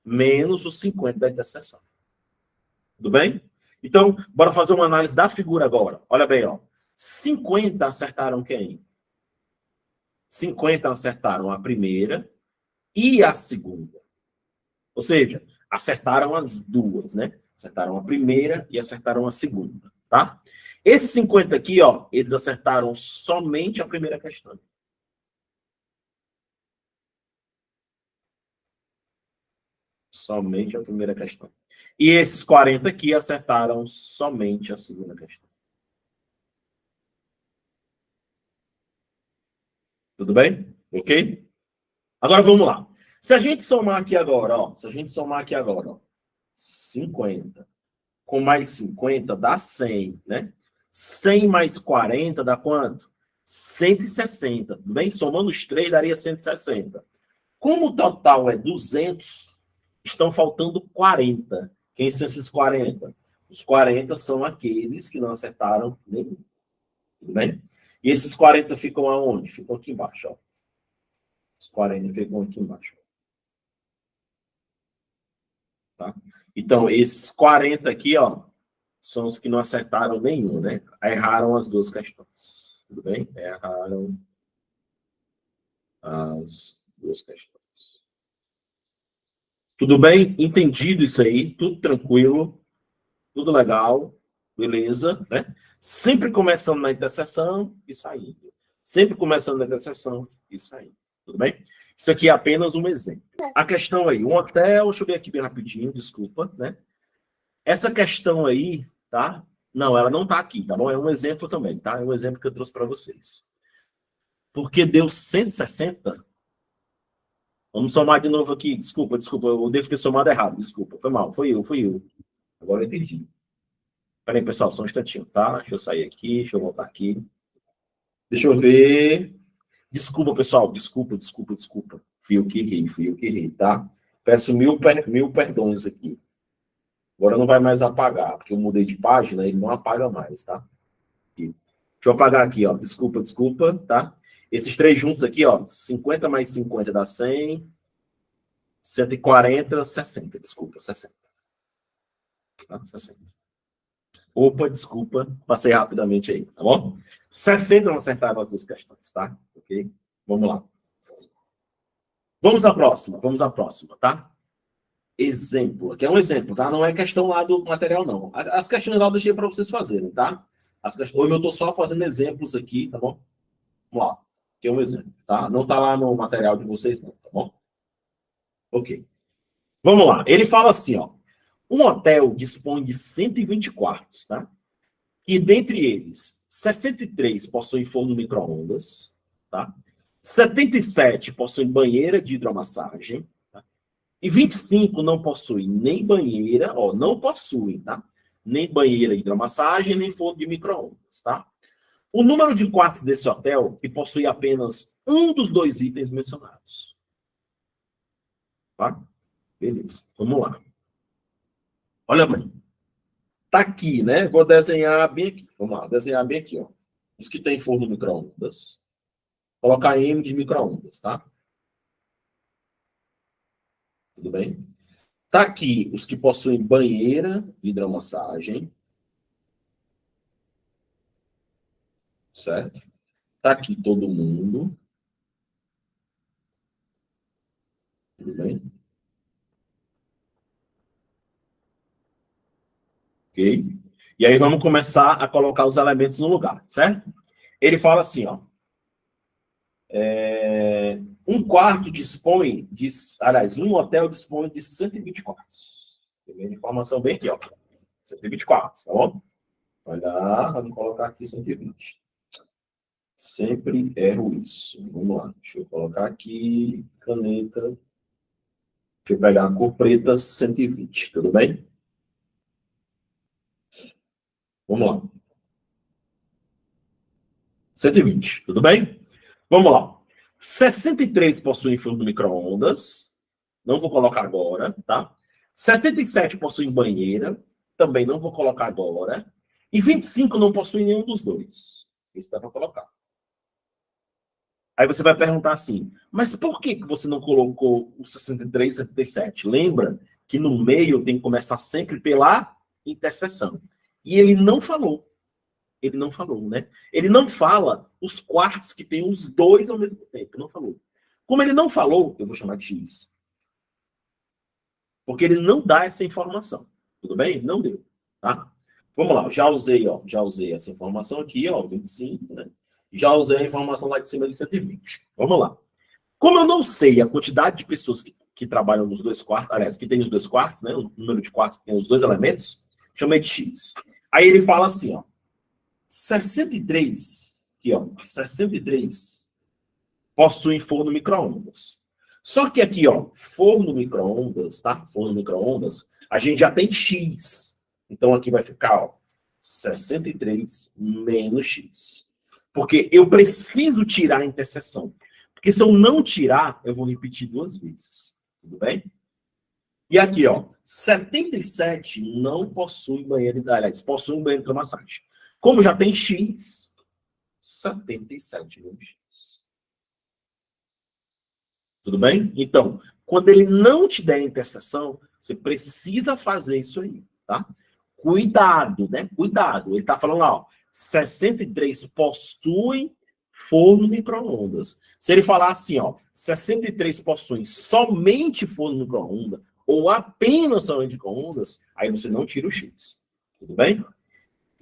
menos os 50 da interseção. Tudo bem? Então, bora fazer uma análise da figura agora. Olha bem, ó. 50 acertaram quem? 50 acertaram a primeira e a segunda. Ou seja, acertaram as duas, né? Acertaram a primeira e acertaram a segunda, tá? Esses 50 aqui, ó, eles acertaram somente a primeira questão. Somente a primeira questão. E esses 40 aqui acertaram somente a segunda questão. Tudo bem? Ok? Agora vamos lá. Se a gente somar aqui agora, ó, se a gente somar aqui agora, ó, 50 com mais 50 dá 100, né? 100 mais 40 dá quanto? 160, tudo bem? Somando os três daria 160. Como o total é 200, estão faltando 40. Quem são esses 40? Os 40 são aqueles que não acertaram nenhum, tudo bem? E esses 40 ficam aonde? Ficam aqui embaixo, ó. Os 40 ficam aqui embaixo. Tá? Então, esses 40 aqui, ó, são os que não acertaram nenhum, né? Erraram as duas questões. Tudo bem? Erraram as duas questões. Tudo bem? Entendido isso aí? Tudo tranquilo? Tudo legal? Beleza? Né? Sempre começando na interseção e saindo. Sempre começando na interseção e saindo. Tudo bem? Isso aqui é apenas um exemplo. A questão aí, um hotel, deixa eu ver aqui bem rapidinho, desculpa, né? Essa questão aí, tá? Não, ela não tá aqui, tá bom? É um exemplo também, tá? É um exemplo que eu trouxe para vocês. Porque deu 160. Vamos somar de novo aqui. Desculpa, eu devo ter somado errado, desculpa. Foi mal, fui eu. Agora eu entendi. Peraí, pessoal, só um instantinho, tá? Deixa eu sair aqui, deixa eu voltar aqui. Deixa eu ver. Desculpa, pessoal, desculpa. Fui eu que errei, tá? Peço mil perdões aqui. Agora não vai mais apagar, porque eu mudei de página, ele não apaga mais, tá? Aqui. Deixa eu apagar aqui, ó. Desculpa, tá? Esses três juntos aqui, ó. 50 mais 50 dá 100. 140, 60. Desculpa, 60. Tá? 60. Opa, desculpa. Passei rapidamente aí, tá bom? 60 não acertaram as duas questões, tá? Ok? Vamos lá. Vamos à próxima, tá? Exemplo. Aqui é um exemplo, tá? Não é questão lá do material, não. As questões lá eu deixei para vocês fazerem, tá? Hoje eu estou só fazendo exemplos aqui, tá bom? Vamos lá. Aqui é um exemplo, tá? Não tá lá no material de vocês, não, tá bom? Ok. Vamos lá. Ele fala assim, ó. Um hotel dispõe de 120 quartos, tá? E dentre eles, 63 possuem forno micro-ondas, tá? 77 possuem banheira de hidromassagem, tá? E 25 não possuem nem banheira, ó, não possuem, tá? Nem banheira de hidromassagem, nem forno de micro-ondas, tá? O número de quartos desse hotel que possui apenas um dos dois itens mencionados. Tá? Beleza, vamos lá. Olha bem. Tá aqui, né? Vou desenhar bem aqui. Vamos lá, desenhar bem aqui, ó. Os que tem forno micro-ondas. Colocar M de micro-ondas, tá? Tudo bem? Tá aqui os que possuem banheira, hidromassagem. Certo? Tá aqui todo mundo. Tudo bem? Ok? E aí vamos começar a colocar os elementos no lugar, certo? Ele fala assim, ó. Um quarto dispõe de... Aliás, um hotel dispõe de 120 quartos. Tem informação bem aqui, ó. 120 quartos, tá bom? Olha lá, vamos colocar aqui 120. Sempre erro isso. Vamos lá. Deixa eu colocar aqui, caneta. Deixa eu pegar a cor preta, 120. Tudo bem? Vamos lá. 120. Tudo bem? Vamos lá. 63 possuem forno micro-ondas. Não vou colocar agora, tá? 77 possuem banheira. Também não vou colocar agora. E 25 não possuem nenhum dos dois. Esse dá para colocar. Aí você vai perguntar assim, mas por que você não colocou o 63 e 77? Lembra que no meio tem que começar sempre pela interseção. E ele não falou. Ele não falou, né? Ele não fala os quartos que tem os dois ao mesmo tempo. Não falou. Como ele não falou, eu vou chamar de X. Porque ele não dá essa informação. Tudo bem? Não deu. Tá? Vamos lá. Já usei, ó. Já usei essa informação aqui, ó. 25, né? Já usei a informação lá de cima de 120. Vamos lá. Como eu não sei a quantidade de pessoas que trabalham nos dois quartos, aliás, que tem os dois quartos, né? O número de quartos que tem os dois elementos, chamei de X. Aí ele fala assim, ó. 63, aqui, ó, 63 possuem forno micro-ondas. Só que aqui, ó, forno micro-ondas, tá? Forno micro-ondas, a gente já tem X. Então aqui vai ficar, ó, 63 menos X. Porque eu preciso tirar a interseção. Porque se eu não tirar, eu vou repetir duas vezes. Tudo bem? E aqui, ó, 77 não possui banheiro, aliás, possui um banheiro de massagem. Como já tem X, 77 menos X. Tudo bem? Então, quando ele não te der a interseção, você precisa fazer isso aí, tá? Cuidado, né? Cuidado. Ele tá falando lá, ó, 63 possuem forno micro-ondas. Se ele falar assim, ó, 63 possuem somente forno micro-ondas ou apenas somente micro-ondas, aí você não tira o X. Tudo bem?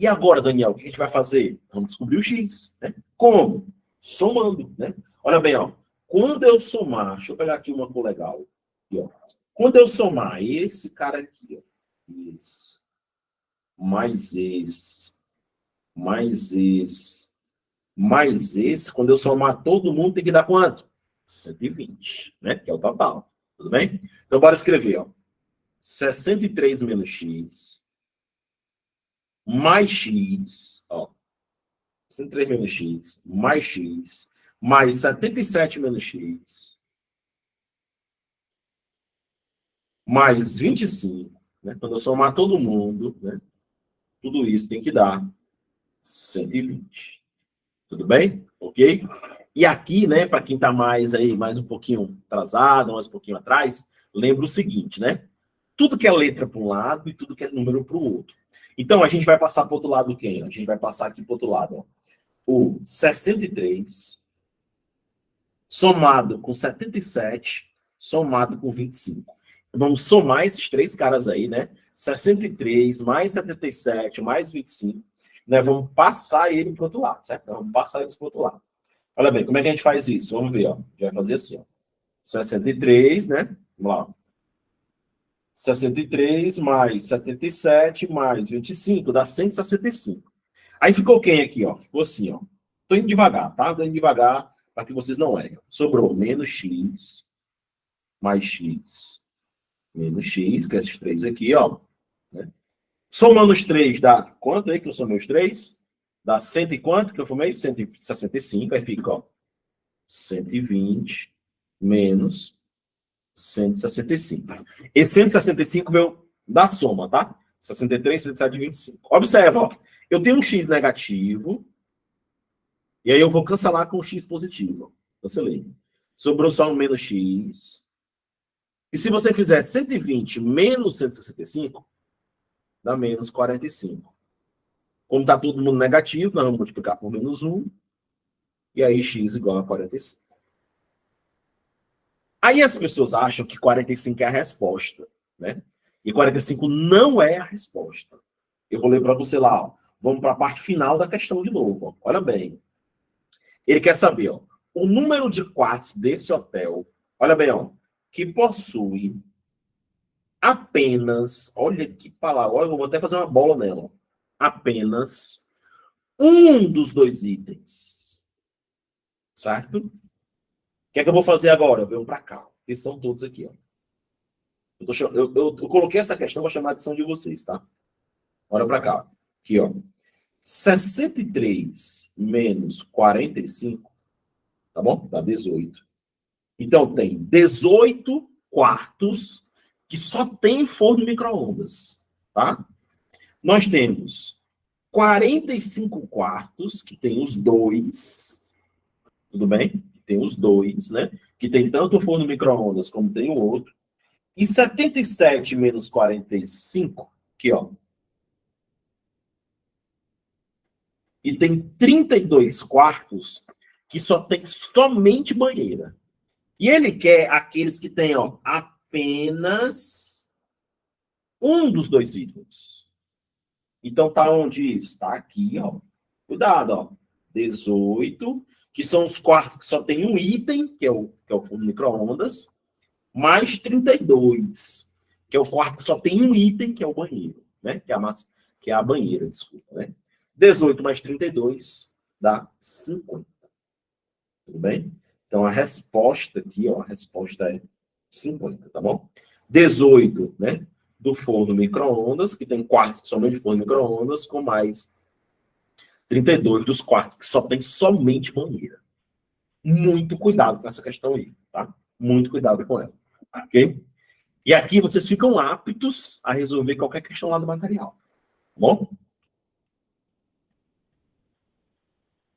E agora, Daniel, o que a gente vai fazer? Vamos descobrir o X. Né? Como? Somando. Né? Olha bem, ó. Quando eu somar, deixa eu pegar aqui uma cor legal. Aqui, ó. Quando eu somar esse cara aqui, ó, esse, mais esse, mais esse, mais esse, quando eu somar todo mundo, tem que dar quanto? 120, né? Que é o total. Tudo bem? Então, bora escrever, ó. 63 menos X mais X, ó. 63 menos X, mais 77 menos X, mais 25, né? Quando eu somar todo mundo, né? Tudo isso tem que dar 120. Tudo bem? Ok? E aqui, né, para quem está mais aí, mais um pouquinho atrasado, mais um pouquinho atrás, lembra o seguinte, né? Tudo que é letra para um lado e tudo que é número para o outro. Então, a gente vai passar para o outro lado quem? A gente vai passar aqui para o outro lado, ó. O 63 somado com 77, somado com 25. Vamos somar esses três caras aí, né? 63 mais 77 mais 25. Né? Vamos passar ele para o outro lado, certo? Vamos passar eles para o outro lado. Olha bem, como é que a gente faz isso? Vamos ver, ó. A gente vai fazer assim, ó. 63, né? Vamos lá. 63 mais 77 mais 25 dá 165. Aí ficou quem aqui, ó? Ficou assim, ó. Tô indo devagar, tá? Tô indo devagar para que vocês não errem. Sobrou menos x, mais x, menos x, que é esses três aqui, ó. Né? Somando os três dá quanto aí que eu somei os três? Dá 100 e quanto que eu formei? 165, aí fica, ó, 120 menos 165. Esse 165 veio da soma, tá? 63, 37, 25. Observa, ó. Eu tenho um x negativo, e aí eu vou cancelar com o x positivo. Cancelei. Sobrou só um menos x. E se você fizer 120 menos 165, dá menos 45. Como está todo mundo negativo, nós vamos multiplicar por menos 1. E aí x igual a 45. Aí as pessoas acham que 45 é a resposta, né? E 45 não é a resposta. Eu vou ler para você lá, ó. Vamos para a parte final da questão de novo. Ó. Olha bem. Ele quer saber, ó, o número de quartos desse hotel, olha bem, ó, que possui apenas, olha que palavra, olha, eu vou até fazer uma bola nela, ó, apenas um dos dois itens, certo? O que é que eu vou fazer agora? Eu venho para cá, que são todos aqui, ó. Eu coloquei essa questão para chamar a atenção de vocês, tá? Olha para cá, aqui, ó. 63 menos 45, tá bom? Dá 18. Então, tem 18 quartos que só tem forno micro-ondas, tá? Nós temos 45 quartos que tem os dois, tudo bem? Tem os dois, né? Que tem tanto o forno micro-ondas como tem o outro. E 77 menos 45, aqui, ó. E tem 32 quartos que só tem somente banheira. E ele quer aqueles que têm, ó, apenas um dos dois itens. Então tá onde isso? Tá aqui, ó. Cuidado, ó. 18, que são os quartos que só tem um item, que é o forno micro-ondas, mais 32, que é o quarto que só tem um item, que é o banheiro, né? Que é a banheira, desculpa, né? 18 mais 32 dá 50. Tudo bem? Então, a resposta aqui, ó, a resposta é 50, tá bom? 18, né, do forno micro-ondas, que tem quartos que somente forno micro-ondas, com mais 32 dos quartos que só tem somente banheira. Muito cuidado com essa questão aí, tá? Muito cuidado com ela, ok? E aqui vocês ficam aptos a resolver qualquer questão lá do material, tá bom?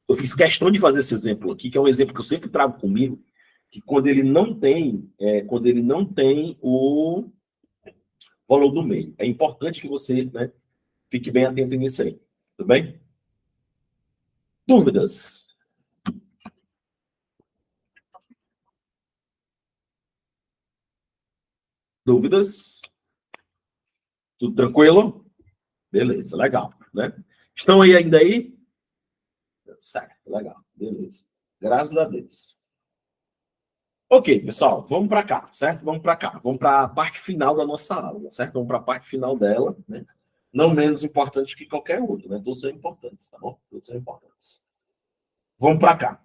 Eu fiz questão de fazer esse exemplo aqui, que é um exemplo que eu sempre trago comigo, que quando ele não tem o valor do meio. É importante que você, né, fique bem atento nisso aí. Tudo bem? Dúvidas? Dúvidas? Tudo tranquilo? Beleza, legal, né? Estão aí ainda aí? Certo, legal, beleza. Graças a Deus. Ok, pessoal, vamos para cá, certo? Vamos para cá. Vamos para a parte final da nossa aula, certo? Vamos para a parte final dela, né? Não menos importante que qualquer outro, né? Todos são importantes, tá bom? Todos são importantes. Vamos para cá.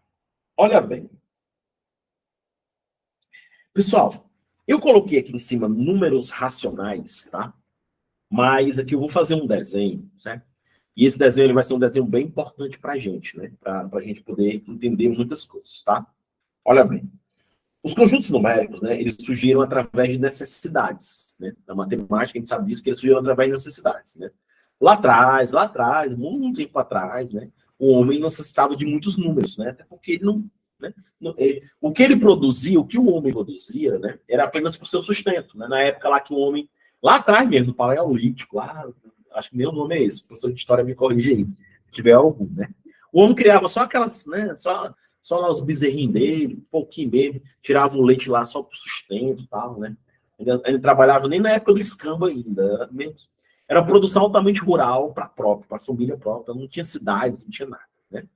Olha bem. Pessoal, eu coloquei aqui em cima números racionais, tá? Mas aqui eu vou fazer um desenho, certo? E esse desenho ele vai ser um desenho bem importante para a gente, né? Para a gente poder entender muitas coisas, tá? Olha bem. Os conjuntos numéricos, né, eles surgiram através de necessidades, né? Na matemática, a gente sabe disso, que eles surgiram através de necessidades, né? Lá atrás, muito tempo atrás, né, o homem necessitava de muitos números, né? Até porque ele não, né, o que ele produzia, o que o homem produzia, né, era apenas para o seu sustento, né? Na época lá que o homem, lá atrás mesmo, no Paleolítico, lá, acho que meu nome é esse, o professor de história me corrige aí, se tiver algum, né? O homem criava só aquelas, né, só lá os bezerrinhos dele, um pouquinho mesmo, tirava o leite lá só para o sustento e tal, né? Ele trabalhava nem na época do escambo ainda, era produção altamente rural para a família própria, não tinha cidades, não tinha nada, né?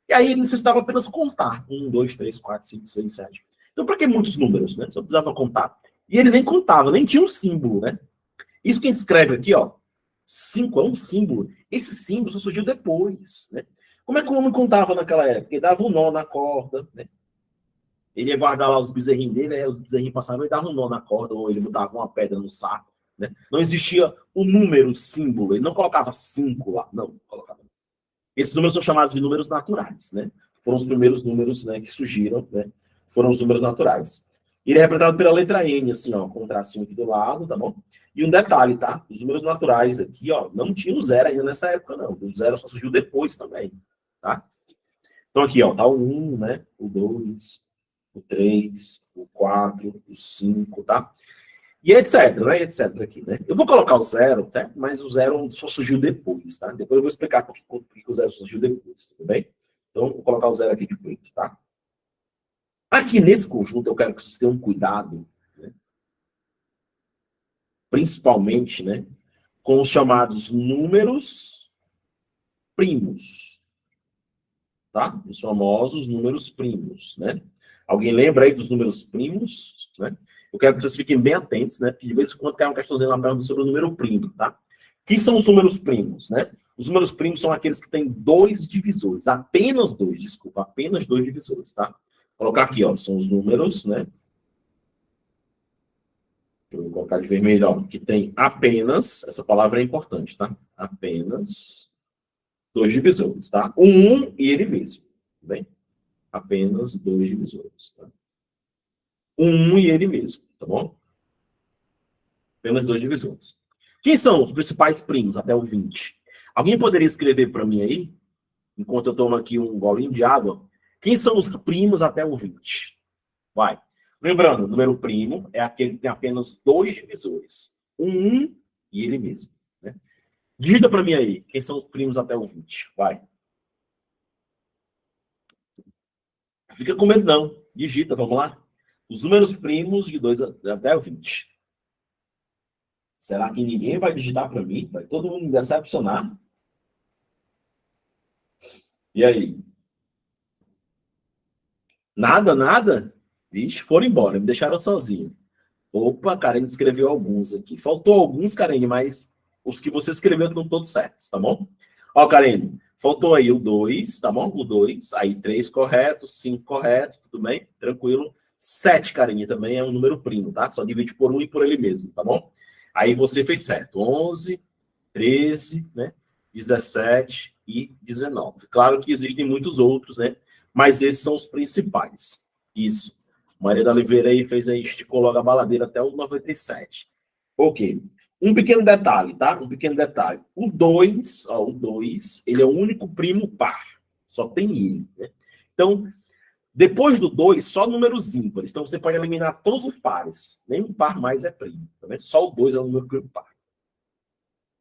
E aí ele necessitava apenas contar, 1, 2, 3, 4, 5, 6, 7. Então, para que muitos números, né? Só precisava contar. E ele nem contava, nem tinha um símbolo, né? Isso que a gente escreve aqui, ó, 5 é um símbolo. Esse símbolo só surgiu depois, né? Como é que o homem contava naquela época? Ele dava um nó na corda, né? Ele ia guardar lá os bezerrinhos dele, aí os bezerrinhos passavam e dava um nó na corda, ou ele botava uma pedra no saco, né? Não existia o número, o símbolo, ele não colocava 5 lá, não, colocava. Esses números são chamados de números naturais, né? Foram os primeiros números, né, que surgiram, né? Foram os números naturais. Ele é representado pela letra N, assim, ó, com um tracinho aqui do lado, tá bom? E um detalhe, tá? Os números naturais aqui, ó, não tinha o zero ainda nessa época, não. O zero só surgiu depois também, tá? Então aqui, ó, tá o 1, né? O 2, o 3, o 4, o 5, tá? E etc, né? Etc aqui, né? Eu vou colocar o zero, certo? Mas o zero só surgiu depois, tá? Depois eu vou explicar por que o zero surgiu depois, tudo bem? Então, vou colocar o zero aqui de preto, tá? Aqui nesse conjunto, eu quero que vocês tenham cuidado, né? Principalmente, né? Com os chamados números primos, tá? Os famosos números primos, né? Alguém lembra aí dos números primos, né? Eu quero que vocês fiquem bem atentos, né? Porque de vez em quando tem uma questãozinha lá perguntando sobre o número primo, tá? Quem são os números primos, né? Os números primos são aqueles que têm dois divisores, apenas dois, desculpa, apenas dois divisores, tá? Vou colocar aqui, ó, são os números, né? Eu vou colocar de vermelho, ó, que tem apenas, essa palavra é importante, tá? Apenas dois divisores, tá? Um e ele mesmo, tudo bem? Apenas dois divisores, tá? Um e ele mesmo, tá bom? Apenas dois divisores. Quem são os principais primos até o 20? Alguém poderia escrever para mim aí, enquanto eu tomo aqui um golinho de água? Quem são os primos até o 20? Vai. Lembrando, o número primo é aquele que tem apenas dois divisores. Um e ele mesmo. Né? Digita para mim aí, quem são os primos até o 20? Vai. Fica com medo não. Digita, vamos lá. Os números primos de 2 até o 20. Será que ninguém vai digitar para mim? Vai todo mundo me decepcionar? E aí? Nada, nada? Vixe, foram embora, me deixaram sozinho. Opa, Karen escreveu alguns aqui. Faltou alguns, Karen, mas os que você escreveu estão todos certos, tá bom? Ó, Karen, faltou aí o 2, tá bom? O 2, aí 3 corretos, 5 corretos, tudo bem? Tranquilo. 7, Karen, também é um número primo, tá? Só divide por 1 e por ele mesmo, tá bom? Aí você fez certo. 11, 13, né? 17 e 19. Claro que existem muitos outros, né? Mas esses são os principais. Isso. Maria da Oliveira aí fez aí, esticou logo a baladeira até o 97. Ok. Um pequeno detalhe, tá? Um pequeno detalhe. O 2, ó, o 2, ele é o único primo par. Só tem ele, né? Então, depois do 2, só números ímpares. Então, você pode eliminar todos os pares. Nenhum par mais é primo. Tá vendo? Só o 2 é o número primo par.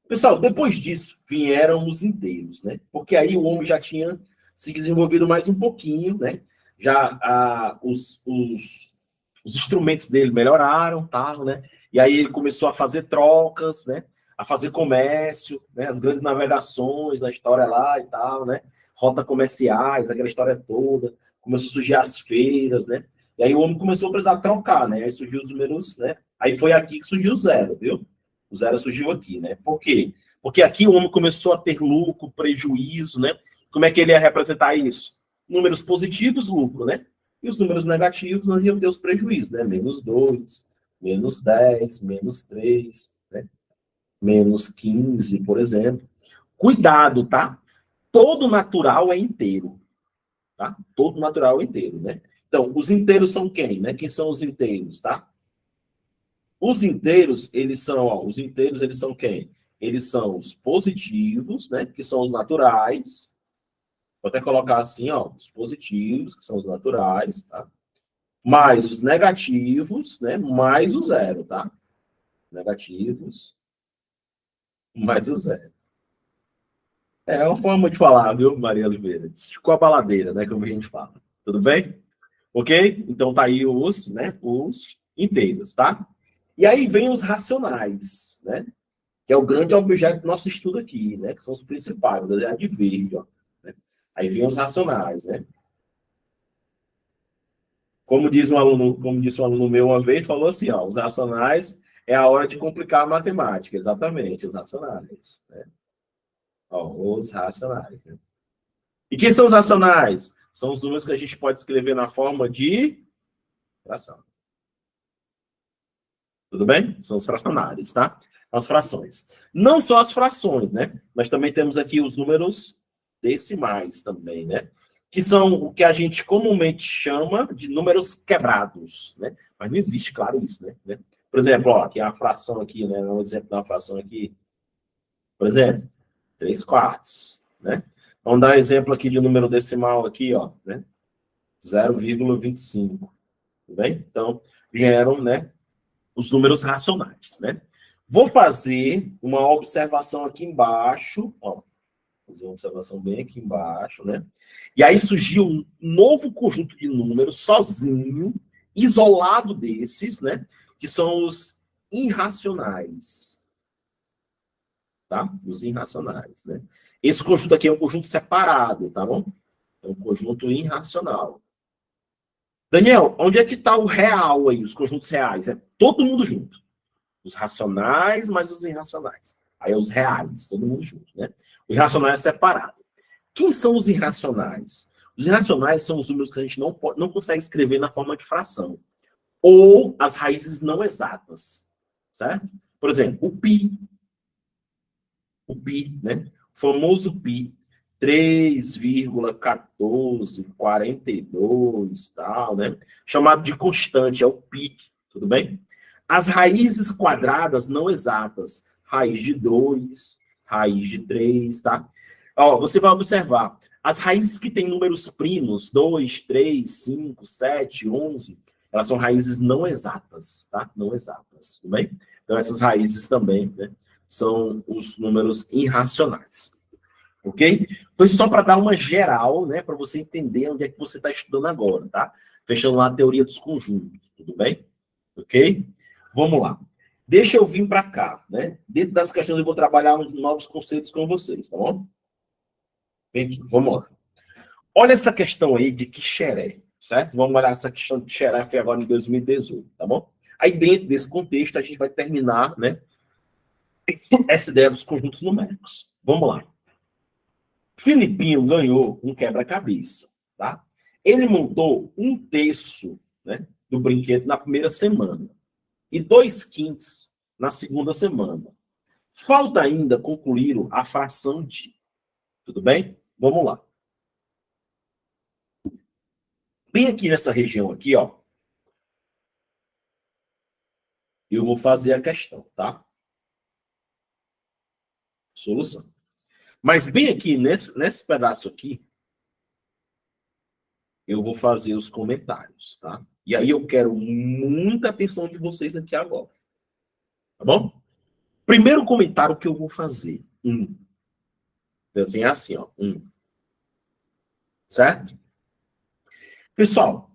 Pessoal, depois disso, vieram os inteiros, né? Porque aí o homem já tinha se desenvolvido mais um pouquinho, né? Já os instrumentos dele melhoraram, tal, né? E aí ele começou a fazer trocas, né? A fazer comércio, né? As grandes navegações na história lá e tal, né? Rotas comerciais, aquela história toda. Começou a surgir as feiras, né? E aí o homem começou a precisar trocar, né? Aí surgiu os números, né? Aí foi aqui que surgiu o zero, viu? O zero surgiu aqui, né? Por quê? Porque aqui o homem começou a ter lucro, prejuízo, né? Como é que ele ia representar isso? Números positivos, lucro, né? E os números negativos, nós íamos ter os prejuízos, né? Menos 2, menos 10, menos 3, né? Menos 15, por exemplo. Cuidado, tá? Todo natural é inteiro, tá? Todo natural é inteiro, né? Então, os inteiros são quem, né? Quem são os inteiros, tá? Os inteiros, eles são, ó, os inteiros, eles são quem? Eles são os positivos, né? Que são os naturais. Vou até colocar assim, ó, os positivos, que são os naturais, tá? Mais os negativos, né? Mais o zero, tá? Negativos, mais o zero. É uma forma de falar, viu, Maria Oliveira? Esticou a baladeira, né? Como a gente fala. Tudo bem? Ok? Então tá aí os, né? Os inteiros, tá? E aí vem os racionais, né? Que é o grande objeto do nosso estudo aqui, né? Que são os principais, vou desenhar de verde, ó. Né? Aí vem os racionais, né? Como disse um aluno meu uma vez, falou assim, ó, os racionais é a hora de complicar a matemática, exatamente, os racionais, né? Ó, os racionais, né? E quem são os racionais? São os números que a gente pode escrever na forma de fração. Tudo bem? São os fracionários, tá? As frações. Não só as frações, né? Mas também temos aqui os números decimais também, né? Que são o que a gente comumente chama de números quebrados, né? Mas não existe, claro, isso, né? Por exemplo, ó, aqui a fração aqui, né? Um exemplo da fração aqui. Por exemplo, 3 quartos, né? Vamos dar um exemplo aqui de número decimal aqui, ó, né? 0,25, tudo bem? Então, vieram, né, os números racionais, né? Vou fazer uma observação aqui embaixo, ó, fazer uma observação bem aqui embaixo, né? E aí surgiu um novo conjunto de números sozinho, isolado desses, né? Que são os irracionais, tá? Os irracionais, né? Esse conjunto aqui é um conjunto separado, tá bom? É um conjunto irracional. Daniel, onde é que está o real aí, os conjuntos reais? É todo mundo junto. Os racionais mais os irracionais. Aí é os reais, todo mundo junto, né? O irracional é separado. Quem são os irracionais? Os irracionais são os números que a gente não consegue escrever na forma de fração. Ou as raízes não exatas, certo? Por exemplo, o pi, né? O famoso pi, 3,1442, tal, né? Chamado de constante, é o pi, tudo bem? As raízes quadradas não exatas, raiz de 2, raiz de 3, tá? Ó, você vai observar, as raízes que têm números primos, 2, 3, 5, 7, 11, elas são raízes não exatas, tá? Não exatas, tudo bem? Então, essas raízes também, né, são os números irracionais. Ok? Foi só para dar uma geral, né, para você entender onde é que você está estudando agora, tá? Fechando lá a teoria dos conjuntos, tudo bem? Ok? Vamos lá. Deixa eu vir para cá, né? Dentro das questões eu vou trabalhar uns novos conceitos com vocês, tá bom? Vem aqui, vamos lá. Olha essa questão aí de Quixeré, certo? Vamos olhar essa questão de Quixeré, foi agora em 2018, tá bom? Aí dentro desse contexto a gente vai terminar, né, essa ideia dos conjuntos numéricos. Vamos lá. Filipinho ganhou um quebra-cabeça, tá? Ele montou um terço, né, do brinquedo na primeira semana e 2/5 na segunda semana. Falta ainda concluir a fração de. Tudo bem? Vamos lá. Bem aqui nessa região aqui, ó, eu vou fazer a questão, tá? Solução. Mas bem aqui nesse pedaço aqui, eu vou fazer os comentários, tá? E aí eu quero muita atenção de vocês aqui agora. Tá bom? Primeiro comentário que eu vou fazer. Desenhar assim, ó. Certo? Pessoal,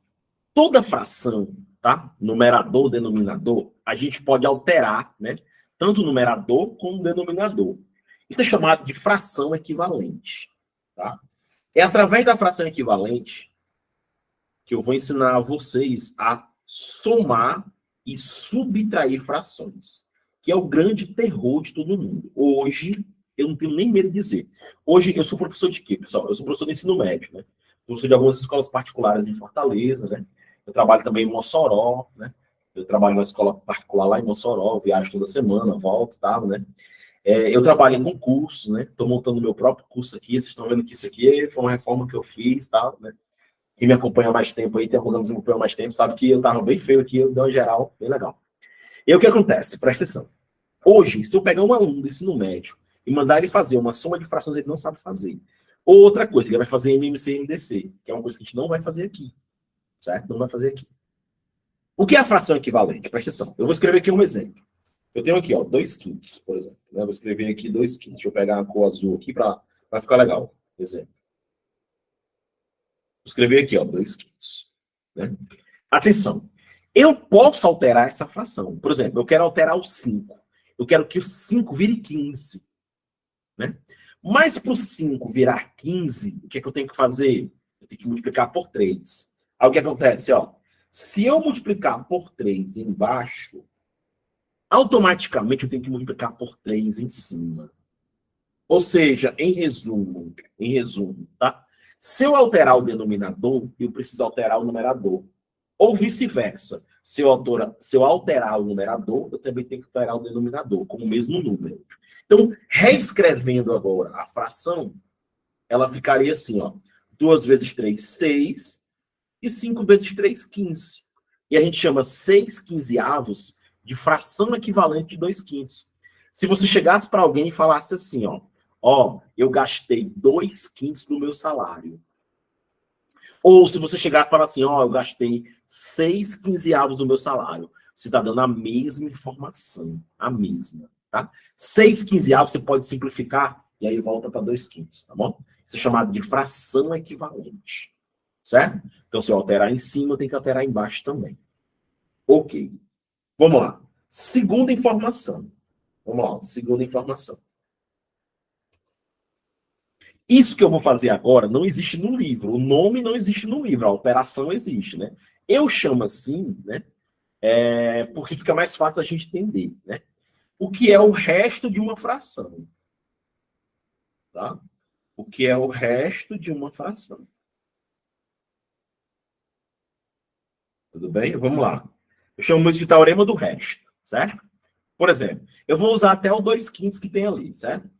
toda fração, tá? Numerador, denominador, a gente pode alterar, né? Tanto o numerador como o denominador. Isso é chamado de fração equivalente, tá? É através da fração equivalente que eu vou ensinar a vocês a somar e subtrair frações, que é o grande terror de todo mundo. Hoje, eu não tenho nem medo de dizer. Hoje, eu sou professor de quê, pessoal? Eu sou professor de ensino médio, né? Professor de algumas escolas particulares em Fortaleza, né? Eu trabalho também em Mossoró, né? Eu trabalho numa escola particular lá em Mossoró, viajo toda semana, volto, tá, né? Eu trabalho em concursos, né? Estou montando meu próprio curso aqui. Vocês estão vendo que isso aqui foi uma reforma que eu fiz, tá, né? Quem me acompanha há mais tempo aí, tem alguns anos que me acompanha há mais tempo, sabe que eu estava bem feio aqui, eu dei uma geral, bem legal. E aí o que acontece? Presta atenção. Hoje, se eu pegar um aluno do ensino médio e mandar ele fazer uma soma de frações, ele não sabe fazer. Ou outra coisa, ele vai fazer MMC e MDC, que é uma coisa que a gente não vai fazer aqui. Certo? Não vai fazer aqui. O que é a fração equivalente? Presta atenção. Eu vou escrever aqui um exemplo. Eu tenho aqui, ó, 2/5, por exemplo. Eu vou escrever aqui 2/5. Deixa eu pegar a cor azul aqui para ficar legal. Exemplo. Vou escrever aqui, ó, 2/5. Né? Atenção. Eu posso alterar essa fração. Por exemplo, eu quero alterar o 5. Eu quero que o 5 vire 15. Né? Mas para o 5 virar 15, o que é que eu tenho que fazer? Eu tenho que multiplicar por 3. Aí o que acontece? Ó, se eu multiplicar por 3 embaixo, automaticamente eu tenho que multiplicar por 3 em cima. Ou seja, em resumo, tá? Se eu alterar o denominador, eu preciso alterar o numerador. Ou vice-versa. Se eu alterar o numerador, eu também tenho que alterar o denominador, com o mesmo número. Então, reescrevendo agora a fração, ela ficaria assim, ó. 2 vezes 3, 6. E 5 vezes 3, 15. E a gente chama 6 quinzeavos de fração equivalente de 2 quintos. Se você chegasse para alguém e falasse assim, ó, eu gastei 2 quintos do meu salário. Ou se você chegasse e falasse assim, ó, eu gastei 6 quinzeavos do meu salário. Você está dando a mesma informação, a mesma, tá? 6 quinzeavos você pode simplificar e aí volta para 2 quintos, tá bom? Isso é chamado de fração equivalente, certo? Então, se eu alterar em cima, tem que alterar embaixo também. Ok. Vamos lá. Segunda informação. Vamos lá, segunda informação. Isso que eu vou fazer agora não existe no livro. O nome não existe no livro. A operação existe, né? Eu chamo assim, né? Porque fica mais fácil a gente entender, né? O que é o resto de uma fração, tá? O que é o resto de uma fração. Tudo bem? Vamos lá. Eu chamo isso de teorema do resto, certo? Por exemplo, eu vou usar até o 2 quintos que tem ali, certo?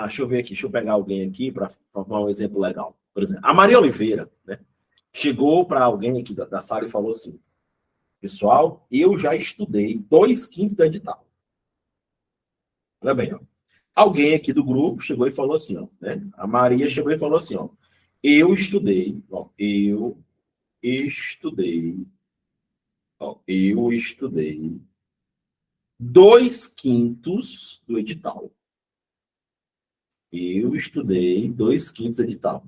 Deixa eu ver aqui, deixa eu pegar alguém aqui para formar um exemplo legal. Por exemplo, a Maria Oliveira, né, chegou para alguém aqui da sala e falou assim: pessoal, eu já estudei 2 quintos da edital. Olha bem, ó. Alguém aqui do grupo chegou e falou assim, ó, né? A Maria chegou e falou assim, ó, eu estudei, eu estudei 2 quintos do edital. Eu estudei 2 quintos do edital.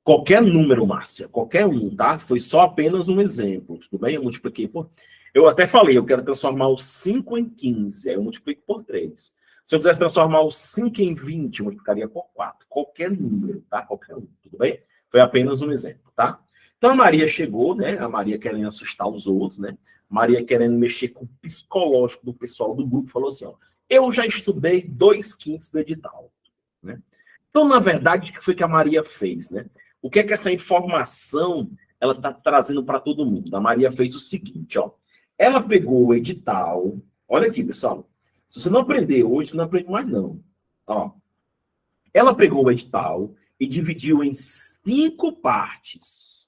Qualquer número, Márcia, qualquer um, tá? Foi só apenas um exemplo, tudo bem? Eu multipliquei por... Eu até falei, eu quero transformar o 5 em 15, aí eu multiplico por 3. Se eu quiser transformar o 5 em 20, eu multiplicaria por 4. Qualquer número, tá? Qualquer um, tudo bem? Foi apenas um exemplo, tá? Então a Maria chegou, né? A Maria querendo assustar os outros, né? Maria querendo mexer com o psicológico do pessoal do grupo, falou assim, ó, eu já estudei 2 quintos do edital, né? Então, na verdade, o que foi que a Maria fez, né? O que é que essa informação ela está trazendo para todo mundo? A Maria fez o seguinte, ó. Ela pegou o edital. Olha aqui, pessoal. Se você não aprender hoje, você não aprende mais, não. Ó. Ela pegou o edital e dividiu em 5 partes.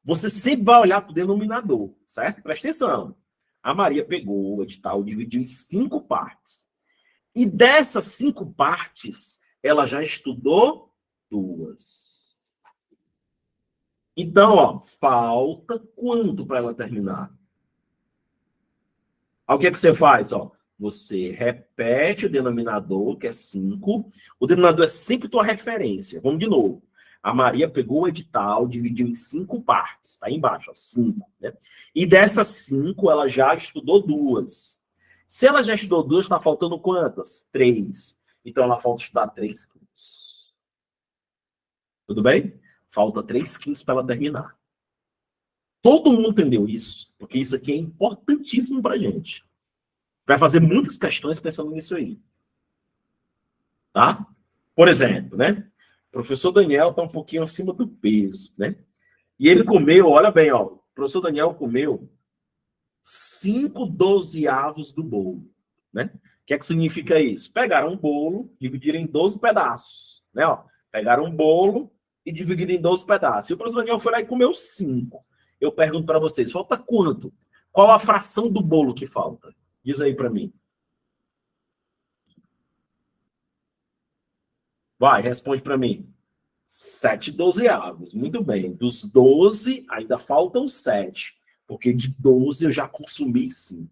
Você sempre vai olhar para o denominador, certo? Presta atenção. A Maria pegou o edital e dividiu em 5 partes. E dessas 5 partes, ela já estudou 2. Então, ó, falta quanto para ela terminar? Aí o que é que você faz? Ó, você repete o denominador, que é 5. O denominador é sempre tua referência. Vamos de novo. A Maria pegou o edital, dividiu em 5 partes. Está aí embaixo, ó, 5. Né? E dessas 5, ela já estudou 2. Se ela já estudou 2, está faltando quantas? 3. Então, ela falta estudar 3 quintos. Tudo bem? Falta 3 quintos para ela terminar. Todo mundo entendeu isso, porque isso aqui é importantíssimo para a gente. Vai fazer muitas questões pensando nisso aí. Tá? Por exemplo, né? O professor Daniel está um pouquinho acima do peso, né? E ele comeu, olha bem, ó. O professor Daniel comeu 5 dozeavos do bolo, né? O que é que significa isso? Pegaram um bolo, dividiram em 12 pedaços, né? Ó, pegaram um bolo e dividiram em 12 pedaços. E o professor Daniel foi lá e comeu 5. Eu pergunto para vocês, falta quanto? Qual a fração do bolo que falta? Diz aí para mim. Vai, responde para mim. 7 dozeavos. Muito bem. Dos 12, ainda faltam 7. Porque de 12 eu já consumi 5.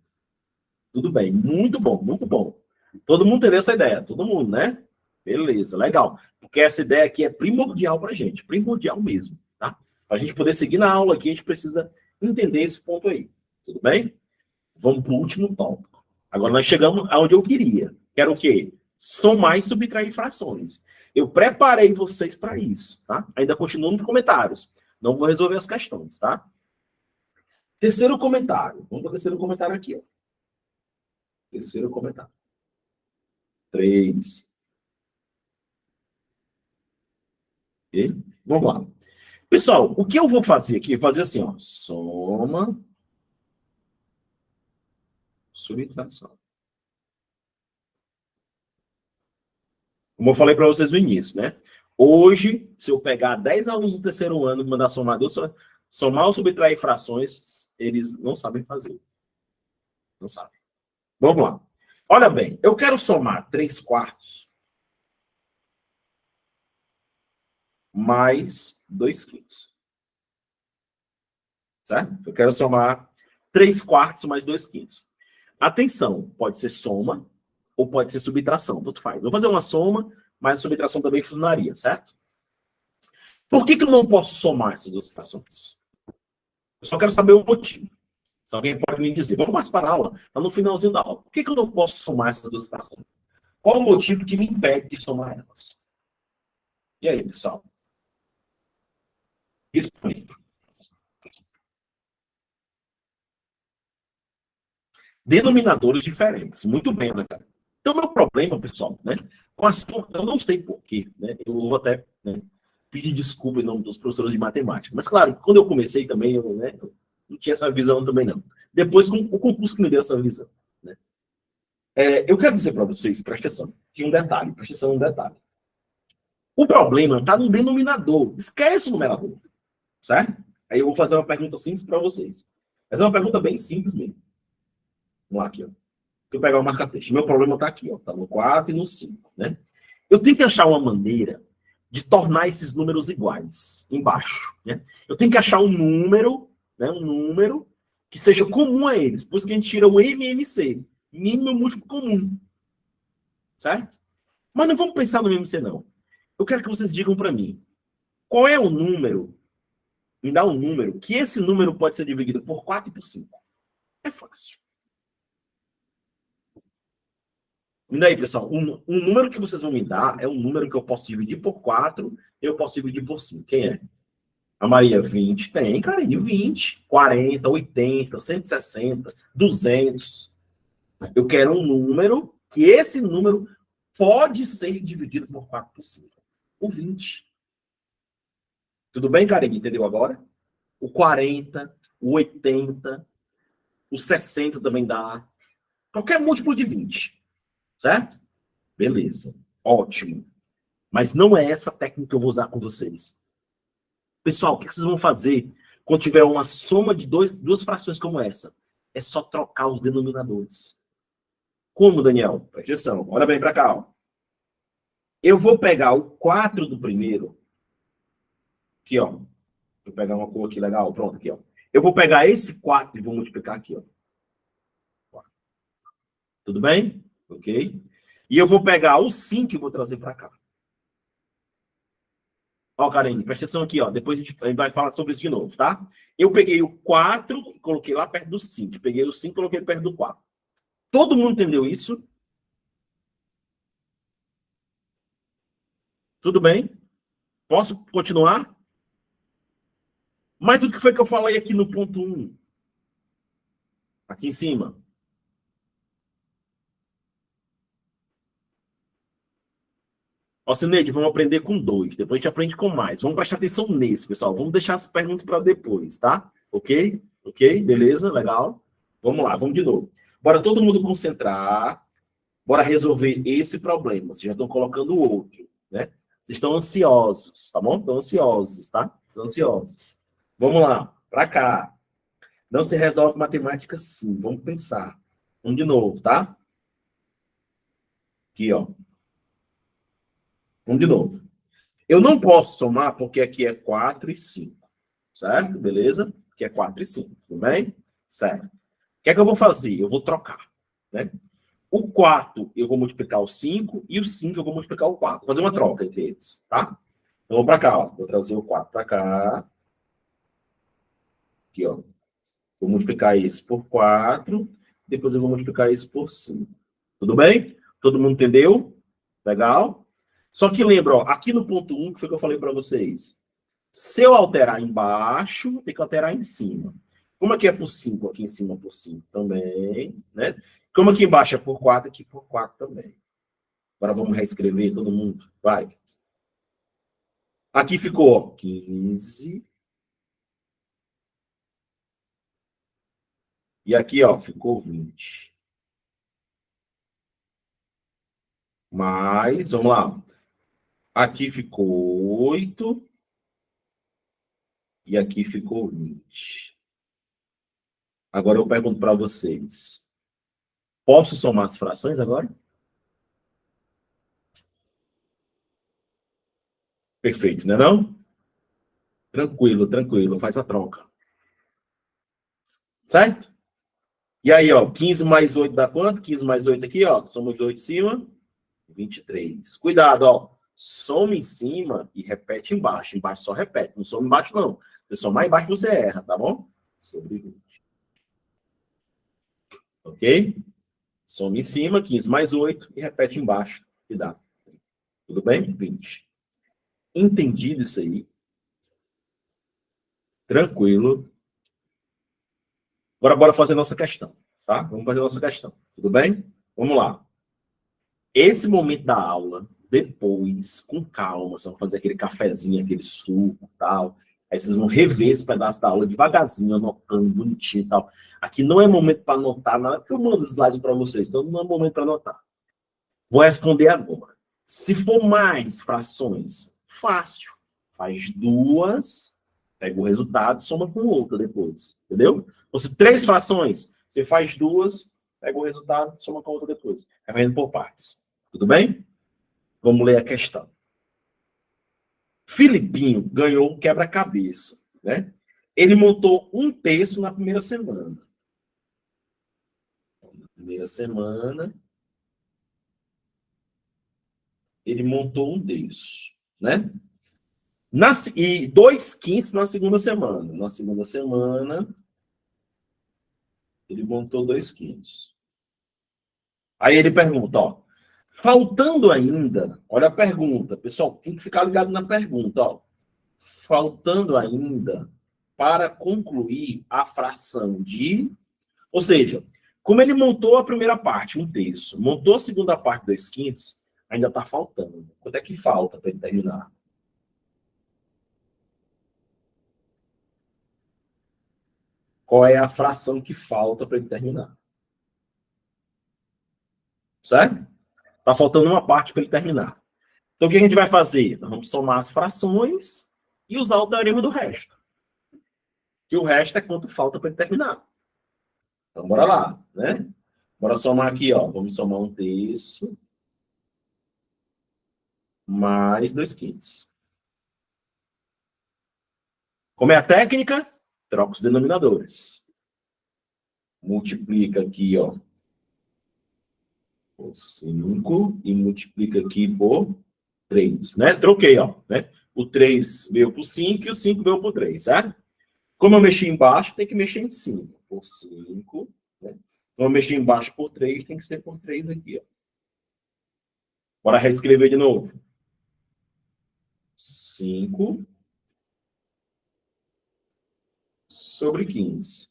Tudo bem. Muito bom, muito bom. Todo mundo entendeu essa ideia? Todo mundo, né? Beleza, legal. Porque essa ideia aqui é primordial para a gente. Primordial mesmo, tá? Para a gente poder seguir na aula aqui, a gente precisa entender esse ponto aí. Tudo bem? Vamos para o último tópico. Agora nós chegamos aonde eu queria. Que era o quê? Somar e subtrair frações. Eu preparei vocês para isso, tá? Ainda continuo nos comentários. Não vou resolver as questões, tá? Terceiro comentário. Vamos para o terceiro comentário aqui, ó. Terceiro comentário. 3. Ok? Vamos lá. Pessoal, o que eu vou fazer aqui? Fazer assim, ó. Soma, subtração. Como eu falei para vocês no início, né? Hoje, se eu pegar 10 alunos do terceiro ano e mandar somar ou subtrair frações, eles não sabem fazer. Não sabem. Vamos lá. Olha bem, eu quero somar 3 quartos mais 2 quintos. Certo? Eu quero somar 3 quartos mais 2 quintos. Atenção, pode ser soma ou pode ser subtração, tanto faz. Vou fazer uma soma, mas a subtração também funcionaria, certo? Por que eu não posso somar essas duas frações? Eu só quero saber o motivo. Se alguém pode me dizer, vamos passar para a aula, está no finalzinho da aula. Por que eu não posso somar essas duas frações? Qual o motivo que me impede de somar elas? E aí, pessoal? Responde. Denominadores diferentes. Muito bem, né, cara? Então, meu problema, pessoal, né? Com a soma, eu não sei porquê, né? Eu vou até, né, pedir desculpa em nome dos professores de matemática. Mas, claro, quando eu comecei também, eu não tinha essa visão também, não. Depois, o concurso que me deu essa visão. Né? Eu quero dizer para vocês, presta atenção, que um detalhe, presta atenção um detalhe. O problema está no denominador. Esquece o numerador. Certo? Aí eu vou fazer uma pergunta simples para vocês. Essa é uma pergunta bem simples mesmo. Vamos lá aqui, ó. Deixa eu pegar o marca-texto. Meu problema está aqui, ó. Está no 4 e no 5, né? Eu tenho que achar uma maneira de tornar esses números iguais, embaixo, né? Eu tenho que achar um número, né? Um número que seja comum a eles. Por isso que a gente tira o MMC, mínimo múltiplo comum. Certo? Mas não vamos pensar no MMC, não. Eu quero que vocês digam para mim, qual é o número, me dá um número, que esse número pode ser dividido por 4 e por 5. É fácil. E daí, pessoal, um número que vocês vão me dar é um número que eu posso dividir por 4, eu posso dividir por 5. Quem é? A Maria, 20. Tem, carinho, 20, 40, 80, 160, 200. Eu quero um número que esse número pode ser dividido por 4 por 5. O 20. Tudo bem, Karine? Entendeu agora? O 40, o 80, o 60 também dá. Qualquer múltiplo de 20. Certo? Beleza. Ótimo. Mas não é essa técnica que eu vou usar com vocês. Pessoal, o que vocês vão fazer quando tiver uma soma de duas frações como essa? É só trocar os denominadores. Como, Daniel? Presta atenção. Olha bem para cá. Ó. Eu vou pegar o 4 do primeiro. Aqui, ó. Vou pegar uma cor aqui legal. Pronto, aqui, ó. Eu vou pegar esse 4 e vou multiplicar aqui, ó. Tudo bem? Ok? E eu vou pegar o 5 e vou trazer para cá. Ó, Karine, presta atenção aqui, ó. Depois a gente vai falar sobre isso de novo, tá? Eu peguei o 4 e coloquei lá perto do 5. Peguei o 5 e coloquei perto do 4. Todo mundo entendeu isso? Tudo bem? Posso continuar? Mas o que foi que eu falei aqui no ponto 1? Aqui em cima. Ó, Cineide, vamos aprender com 2. Depois a gente aprende com mais. Vamos prestar atenção nesse, pessoal. Vamos deixar as perguntas para depois, tá? Ok? Ok? Beleza? Legal? Vamos lá, vamos de novo. Bora todo mundo concentrar. Bora resolver esse problema. Vocês já estão colocando o outro, né? Vocês estão ansiosos, tá bom? Estão ansiosos, tá? Estão ansiosos. Vamos lá, para cá. Não se resolve matemática assim. Vamos pensar. Vamos de novo, tá? Aqui, ó. Vamos de novo. Eu não posso somar porque aqui é 4 e 5. Certo? Beleza? Aqui é 4 e 5. Tudo bem? Certo. O que é que eu vou fazer? Eu vou trocar, né? O 4 eu vou multiplicar o 5 e o 5 eu vou multiplicar o 4. Vou fazer uma troca entre eles, tá? Então, vou para cá, ó. Vou trazer o 4 para cá. Aqui, ó. Vou multiplicar isso por 4. Depois eu vou multiplicar isso por 5. Tudo bem? Todo mundo entendeu? Legal? Só que lembra, ó, aqui no ponto 1, que foi que eu falei para vocês. Se eu alterar embaixo, tem que alterar em cima. Como aqui é por 5, aqui em cima é por 5 também, né? Como aqui embaixo é por 4, aqui por 4 também. Agora vamos reescrever todo mundo. Vai. Aqui ficou 15. E aqui, ó, ficou 20. Mais, vamos lá. Aqui ficou 8. E aqui ficou 20. Agora eu pergunto para vocês. Posso somar as frações agora? Perfeito, não é não? Tranquilo, tranquilo. Faz a troca. Certo? E aí, ó, 15 mais 8 dá quanto? 15 mais 8 aqui, ó. Somos 8 em cima. 23. Cuidado, ó. Soma em cima e repete embaixo. Embaixo só repete. Não soma embaixo, não. Se somar embaixo, você erra, tá bom? Sobre 20. Ok? Soma em cima, 15 mais 8 e repete embaixo. Que dá. Tudo bem? 20. Entendido isso aí? Tranquilo. Agora, bora fazer nossa questão, tá? Vamos fazer nossa questão. Tudo bem? Vamos lá. Esse momento da aula, depois, com calma, vocês vão fazer aquele cafezinho, aquele suco e tal. Aí vocês vão rever esse pedaço da aula devagarzinho, anotando, bonitinho e tal. Aqui não é momento para anotar nada, porque eu mando os slides para vocês, então não é momento para anotar. Vou responder agora. Se for mais frações, fácil. Faz duas, pega o resultado, soma com outra depois. Entendeu? Ou se 3 frações, você faz duas, pega o resultado, soma com outra depois. Vai indo por partes. Tudo bem? Vamos ler a questão. Filipinho ganhou um quebra-cabeça, né? Ele montou um terço na primeira semana. Na primeira semana, ele montou um terço, né? E 2/5 na segunda semana. Na segunda semana, ele montou 2/5. Aí ele pergunta, ó, faltando ainda, olha a pergunta, pessoal, tem que ficar ligado na pergunta, ó. Faltando ainda para concluir a fração de, ou seja, como ele montou a primeira parte, um terço, montou a segunda parte, 2/5, ainda está faltando. Quanto é que falta para ele terminar? Qual é a fração que falta para ele terminar? Certo? Está faltando uma parte para ele terminar. Então, o que a gente vai fazer? Nós vamos somar as frações e usar o teorema do resto. Que o resto é quanto falta para ele terminar. Então, bora lá, né? Bora somar aqui, ó. Vamos somar um terço mais 2/5. Como é a técnica? Troca os denominadores. Multiplica aqui, ó, por 5 e multiplica aqui por 3, né? Troquei, ó, né? O 3 veio por 5 e o 5 veio por 3, certo? Como eu mexi embaixo, tem que mexer em cima. Por 5, né? Como eu mexi embaixo por 3, tem que ser por 3 aqui, ó. Bora reescrever de novo. 5 sobre 15.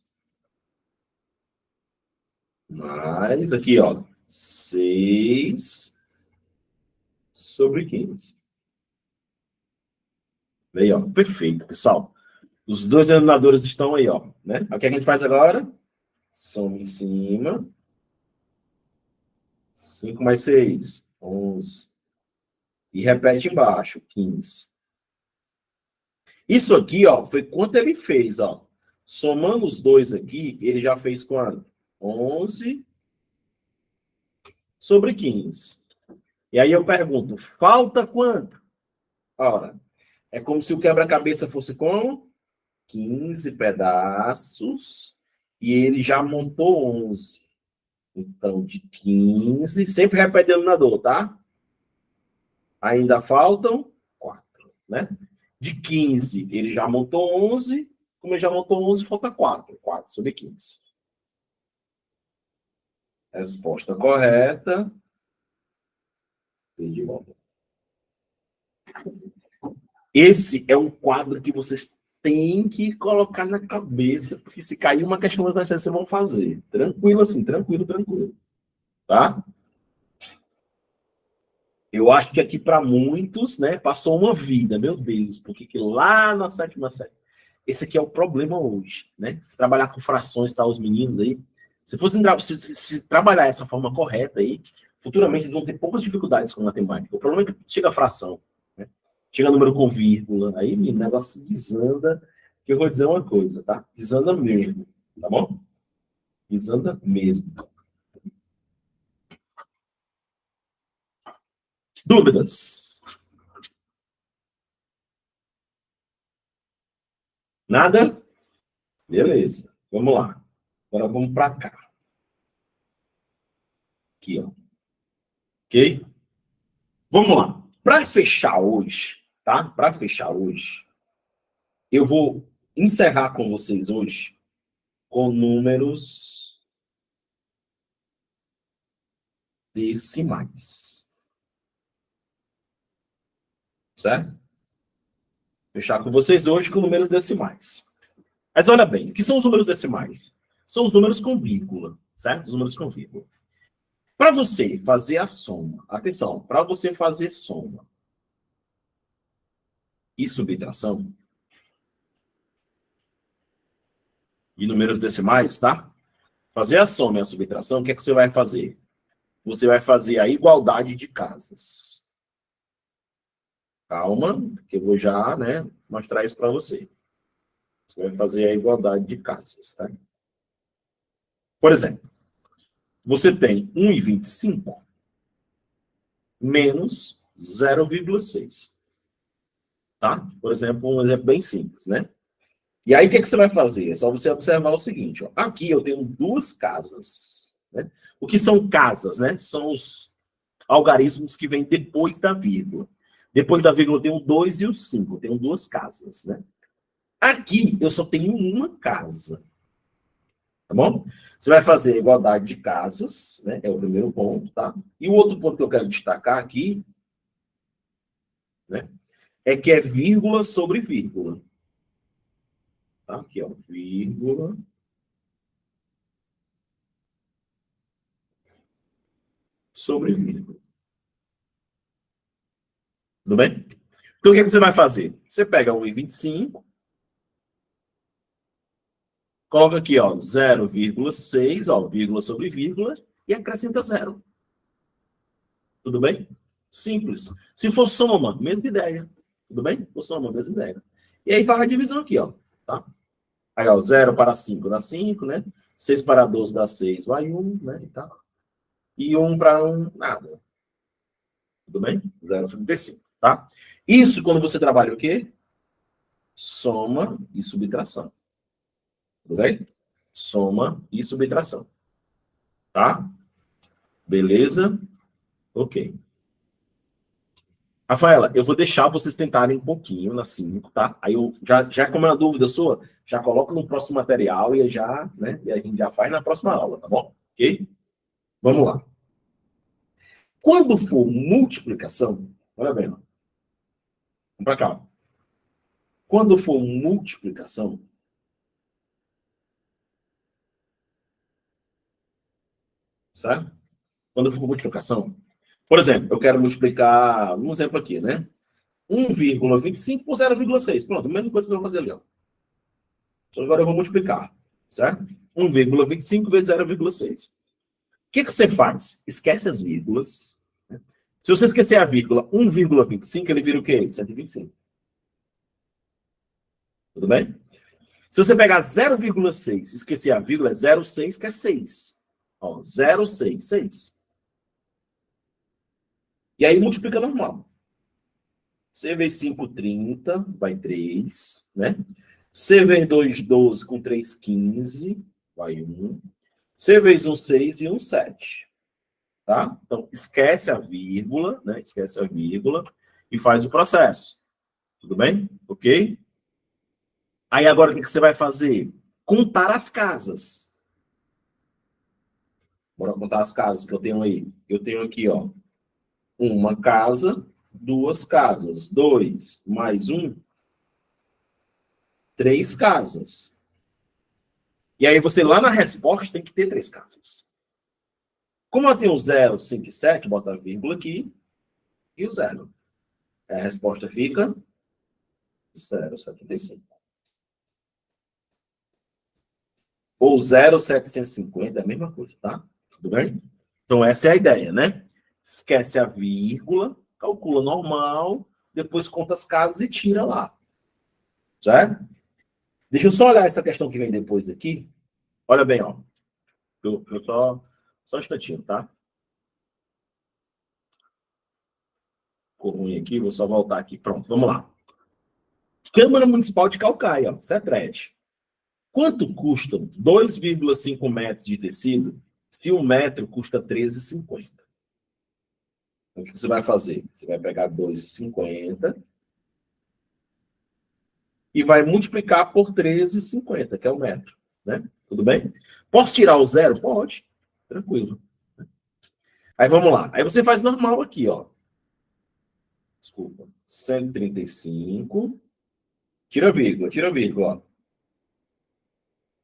Mais aqui, ó. 6 sobre 15. Aí, ó. Perfeito, pessoal. Os dois denominadores estão aí, ó. Né? O que a gente faz agora? Soma em cima. 5 mais 6, 11. E repete embaixo, 15. Isso aqui, ó, foi quanto ele fez, ó. Somando os dois aqui, ele já fez quanto? 11 sobre 15. E aí eu pergunto, falta quanto? Ora, é como se o quebra-cabeça fosse como? 15 pedaços. E ele já montou 11. Então, de 15, sempre repete na dor, tá? Ainda faltam 4, né? De 15, ele já montou 11. Como ele já montou 11, falta 4. 4 sobre 15. Resposta correta. Esse é um quadro que vocês têm que colocar na cabeça, porque se cair uma questão da TCC, vocês vão fazer. Tranquilo assim, tranquilo, tranquilo. Tá? Eu acho que aqui para muitos, né, passou uma vida, meu Deus, porque que lá na sétima série. Esse aqui é o problema hoje, né? Trabalhar com frações, tá, os meninos aí. Se fosse se trabalhar essa forma correta aí, futuramente eles vão ter poucas dificuldades com matemática. O problema é que chega a fração. Chega número com vírgula, aí o negócio desanda, que eu vou dizer uma coisa, tá? Desanda mesmo, tá bom? Desanda mesmo. Dúvidas? Nada? Beleza. Vamos lá. Agora vamos para cá. Aqui, ó. Ok? Vamos lá. Para fechar hoje, tá? Para fechar hoje, eu vou encerrar com vocês hoje com números decimais. Certo? Fechar com vocês hoje com números decimais. Mas olha bem, o que são os números decimais? São os números com vírgula, certo? Os números com vírgula. Para você fazer a soma, atenção, para você fazer soma e subtração de números decimais, tá? Fazer a soma e a subtração, o que é que você vai fazer? Você vai fazer a igualdade de casas. Calma, que eu vou já, né, mostrar isso para você. Você vai fazer a igualdade de casas, tá? Por exemplo, você tem 1,25 menos 0,6. Tá? Por exemplo, um exemplo bem simples, né? E aí, o que, é que você vai fazer? É só você observar o seguinte, ó. Aqui eu tenho duas casas, né? O que são casas, né? São os algarismos que vêm depois da vírgula. Depois da vírgula eu tenho 2 e o 5. Eu tenho duas casas, né? Aqui eu só tenho uma casa. Tá bom? Você vai fazer a igualdade de casas, né? É o primeiro ponto, tá? E o outro ponto que eu quero destacar aqui, né? É que é vírgula sobre vírgula. Tá? Aqui, ó, vírgula sobre vírgula. Tudo bem? Então, o que, é que você vai fazer? Você pega 1,25, coloca aqui, ó, 0,6, ó, vírgula sobre vírgula, e acrescenta 0. Tudo bem? Simples. Se for soma, mesma ideia. Tudo bem? Se for soma, mesma ideia. E aí faz a divisão aqui, ó. Tá? Aí, ó, 0 para 5 dá 5, né? 6 para 12 dá 6, vai 1, né? E, tá. E 1 para 1, nada. Tudo bem? 0,35, tá? Isso quando você trabalha o quê? Soma e subtração. Tudo bem? Soma e subtração. Tá? Beleza? Ok. Rafaela, eu vou deixar vocês tentarem um pouquinho na 5, tá? Aí eu já como é uma dúvida sua, já coloco no próximo material e já, né? E a gente já faz na próxima aula, tá bom? Ok? Vamos lá. Quando for multiplicação, olha bem, ó. Vamos para cá. Quando for multiplicação, certo? Quando for multiplicação, por exemplo, eu quero multiplicar, um exemplo aqui, né? 1,25 por 0,6. Pronto, a mesma coisa que eu vou fazer ali, ó. Então, agora eu vou multiplicar, certo? 1,25 vezes 0,6. O que, que você faz? Esquece as vírgulas. Né? Se você esquecer a vírgula 1,25, ele vira o quê? 125. Tudo bem? Se você pegar 0,6 e esquecer a vírgula, é 0,6, que é 6. Ó, 0,6, 6. E aí multiplica normal. C vezes 5, 30, vai 3, né? C vezes 2, 12, com 3, 15, vai 1. C vezes 1, 6 e 1, 7. Tá? Então, esquece a vírgula, né? Esquece a vírgula e faz o processo. Tudo bem? Ok? Aí agora o que você vai fazer? Contar as casas. Bora contar as casas que eu tenho aí. Eu tenho aqui, ó, uma casa, duas casas. 2 mais 1, 3 casas. E aí você lá na resposta tem que ter 3 casas. Como eu tenho 0, 5 e 7, bota a vírgula aqui e o 0. A resposta fica 0,75. Ou 0,750, é a mesma coisa, tá? Tudo bem? Então essa é a ideia, né? Esquece a vírgula, calcula normal, depois conta as casas e tira lá. Certo? Deixa eu só olhar essa questão que vem depois aqui. Olha bem, ó. Eu só um instantinho, tá? Ficou ruim aqui, vou só voltar aqui. Pronto, vamos lá. Câmara Municipal de Calcaia, ó, CETRED. Quanto custa 2,5 metros de tecido se um metro custa 13,50? Então, o que você vai fazer? Você vai pegar 2,50 e vai multiplicar por 13,50, que é o metro. Né? Tudo bem? Posso tirar o zero? Pode. Tranquilo. Aí vamos lá. Aí você faz normal aqui, ó. Desculpa. 135. Tira vírgula, ó.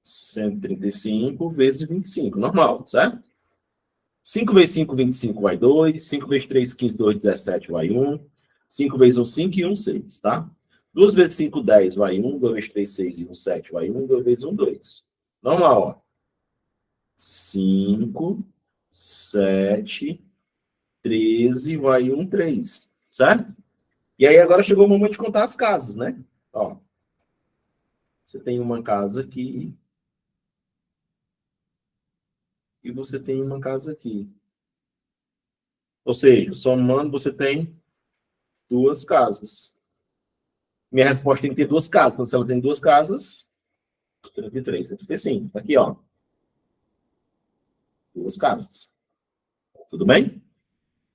135 vezes 25, normal, certo? 5 vezes 5, 25 vai 2. 5 vezes 3, 15, 2, 17 vai 1. 5 vezes 1, 5 e 1, 6, tá? 2 vezes 5, 10 vai 1. 2 vezes 3, 6 e 1, 7 vai 1. 2 vezes 1, 2. Normal, ó. 5, 7, 13 vai 1, 3, certo? E aí agora chegou o momento de contar as casas, né? Ó. Você tem uma casa aqui. E você tem uma casa aqui. Ou seja, somando, você tem duas casas. Minha resposta tem que ter duas casas. Então, se ela tem duas casas, 33, 75. Tá aqui, ó. Duas casas. Tudo bem?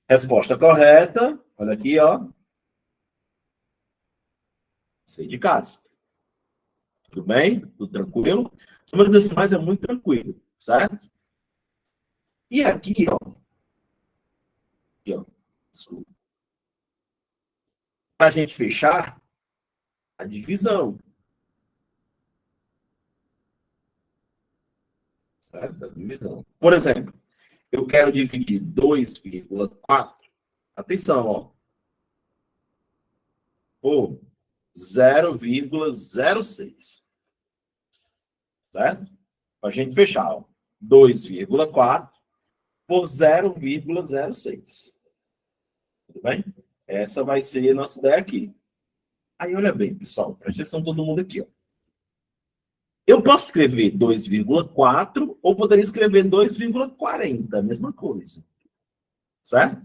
Resposta correta. Olha aqui, ó. Sei de casa. Tudo bem? Tudo tranquilo? O número decimais é muito tranquilo, certo? E aqui, ó. Aqui, ó. Desculpa. Para a gente fechar, a divisão. Certo? A divisão. Por exemplo, eu quero dividir 2,4. Atenção, ó. Por 0,06. Certo? Para a gente fechar, ó. 2,4 por 0,06. Tudo bem? Essa vai ser a nossa ideia aqui. Aí, olha bem, pessoal. Presta atenção todo mundo aqui, ó. Eu posso escrever 2,4 ou poderia escrever 2,40, a mesma coisa. Certo?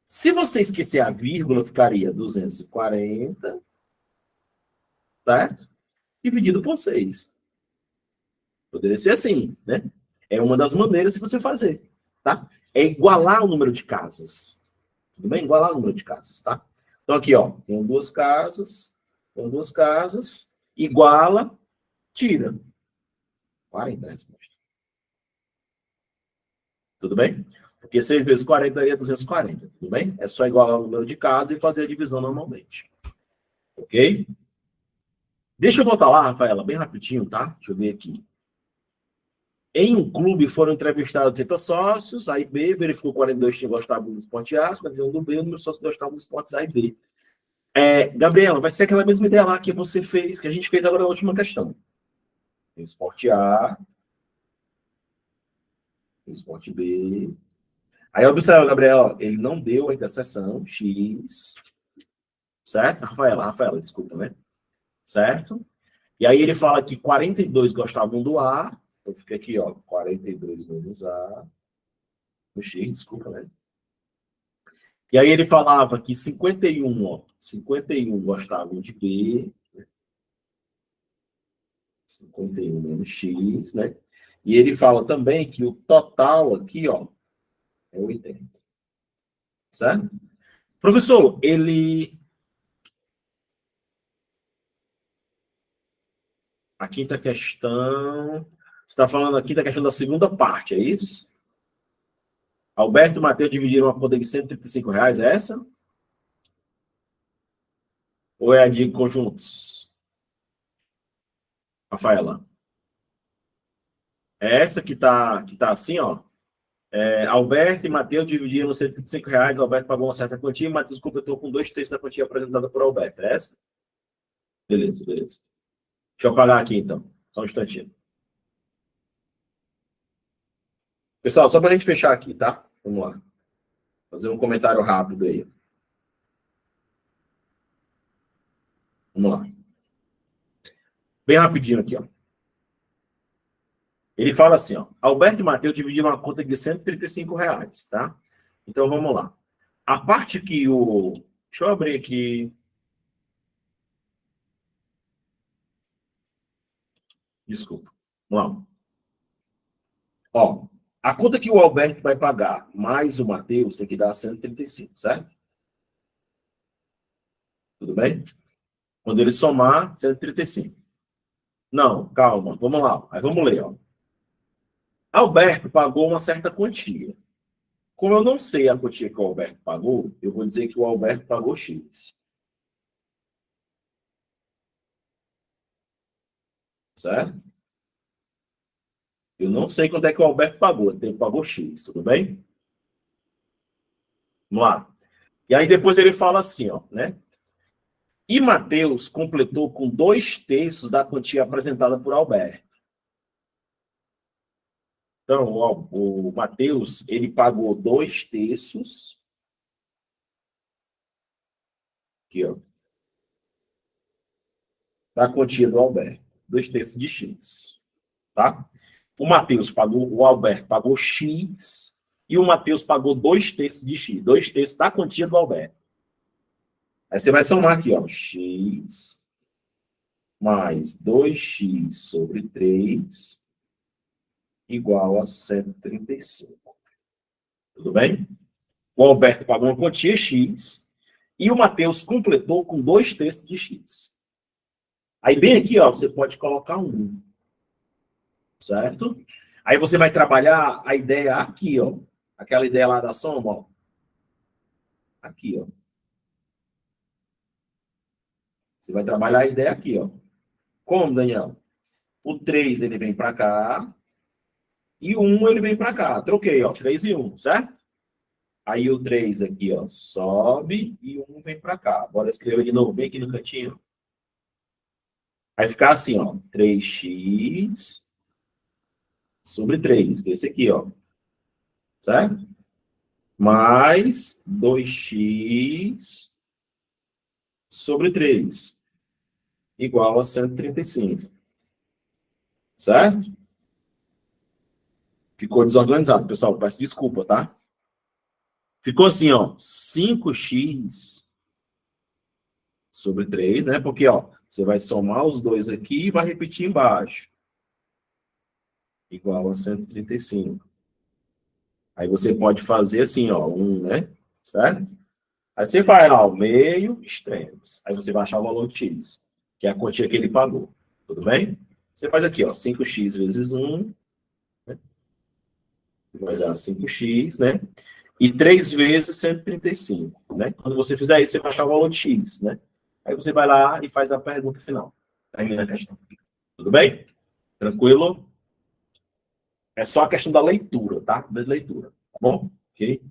Se você esquecer a vírgula, ficaria 240, certo? Dividido por 6. Poderia ser assim, né? É uma das maneiras de você fazer, tá? É igualar o número de casas. Tudo bem? Igualar o número de casas, tá? Então, aqui, ó, tem duas casas, iguala, tira. 40 resposta. Tudo bem? Porque 6 vezes 40 daria 240, tudo bem? É só igualar o número de casas e fazer a divisão normalmente. Ok? Deixa eu voltar lá, Rafaela, bem rapidinho, tá? Deixa eu ver aqui. Em um clube foram entrevistados 30 sócios, A e B, verificou 42 que gostavam do esporte A, 51 do B, o número de sócios gostavam do esportes A e B. Gabriela, vai ser aquela mesma ideia lá que você fez, que a gente fez agora na última questão. Tem o esporte A, tem o esporte B. Aí observa, Gabriel, ele não deu a interseção X, certo? Rafaela, desculpa, né? Certo? E aí ele fala que 42 gostavam do A, então fica aqui, ó, 42 menos A, o X, desculpa, né? E aí ele falava que 51, ó, 51 gostavam de B, 51 menos X, né? E ele fala também que o total aqui, ó, é 80. Certo? Professor, ele... A quinta questão... Você está falando aqui da questão da segunda parte, é isso? Alberto e Matheus dividiram uma conta de R$ 135, é essa? Ou é a de conjuntos? Rafaela. É essa que tá assim, ó. Alberto e Matheus dividiram R$ 135. Alberto pagou uma certa quantia e Matheus completou com 2/3 da quantia apresentada por Alberto. É essa? Beleza. Deixa eu apagar aqui, então. Só um instantinho. Pessoal, só para a gente fechar aqui, tá? Vamos lá. Fazer um comentário rápido aí. Vamos lá. Bem rapidinho aqui, ó. Ele fala assim, ó. Alberto e Matheus dividiram uma conta de R$ 135, tá? Então, vamos lá. A parte que o... Deixa eu abrir aqui. Desculpa. Vamos lá. Ó, a conta que o Alberto vai pagar mais o Matheus tem que dar 135, certo? Tudo bem? Quando ele somar, 135. Não, calma, vamos lá. Aí vamos ler, ó. Alberto pagou uma certa quantia. Como eu não sei a quantia que o Alberto pagou, eu vou dizer que o Alberto pagou X. Certo? Eu não sei quanto é que o Alberto pagou. Ele pagou X, tudo bem? Vamos lá. E aí depois ele fala assim, ó, né? E Matheus completou com 2/3 da quantia apresentada por Alberto. Então, ó, o Matheus, ele pagou 2/3. Aqui, ó. Da quantia do Alberto. 2/3 de X. Tá? O Alberto pagou X e o Matheus pagou 2/3 de X. 2/3 da quantia do Alberto. Aí você vai somar aqui, ó. X mais 2x sobre 3 igual a 135. Tudo bem? O Alberto pagou uma quantia X e o Matheus completou com 2/3 de X. Aí bem aqui, ó, você pode colocar 1. Certo? Aí você vai trabalhar a ideia aqui, ó. Aquela ideia lá da soma, ó. Aqui, ó. Você vai trabalhar a ideia aqui, ó. Como, Daniel? O 3 ele vem para cá e o 1 ele vem para cá. Troquei, ó. 3 e 1, certo? Aí o 3 aqui, ó, sobe e o 1 vem para cá. Bora escrever de novo, bem aqui no cantinho. Vai ficar assim, ó. 3x sobre 3, que é esse aqui, ó. Certo? Mais 2x sobre 3 igual a 135. Certo? Ficou desorganizado, pessoal. Peço desculpa, tá? Ficou assim, ó. 5x sobre 3, né? Porque, ó, você vai somar os dois aqui e vai repetir embaixo. Igual a 135. Aí você pode fazer assim, ó. 1, né? Certo? Aí você vai, ó, meio, extremos. Aí você vai achar o valor de x, que é a quantia que ele pagou. Tudo bem? Você faz aqui, ó. 5x vezes 1. Né? Vai dar 5x, né? E 3 vezes 135, né? Quando você fizer isso, você vai achar o valor de x, né? Aí você vai lá e faz a pergunta final. Termina a questão. Tudo bem? Tranquilo? É só a questão da leitura, tá? Da leitura, tá bom? Ok?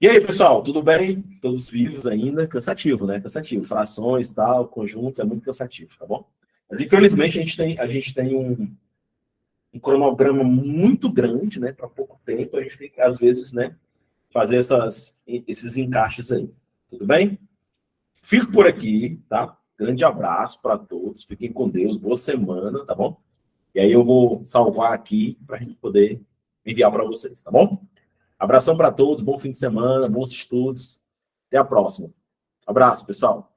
E aí, pessoal, tudo bem? Todos vivos ainda? Cansativo, né? Cansativo. Frações, tal, conjuntos, é muito cansativo, tá bom? Mas, infelizmente, a gente tem um cronograma muito grande, né? Para pouco tempo, a gente tem que, às vezes, né? Fazer esses encaixes aí. Tudo bem? Fico por aqui, tá? Grande abraço para todos. Fiquem com Deus. Boa semana, tá bom? E aí eu vou salvar aqui para a gente poder enviar para vocês, tá bom? Abração para todos. Bom fim de semana, bons estudos. Até a próxima. Abraço, pessoal.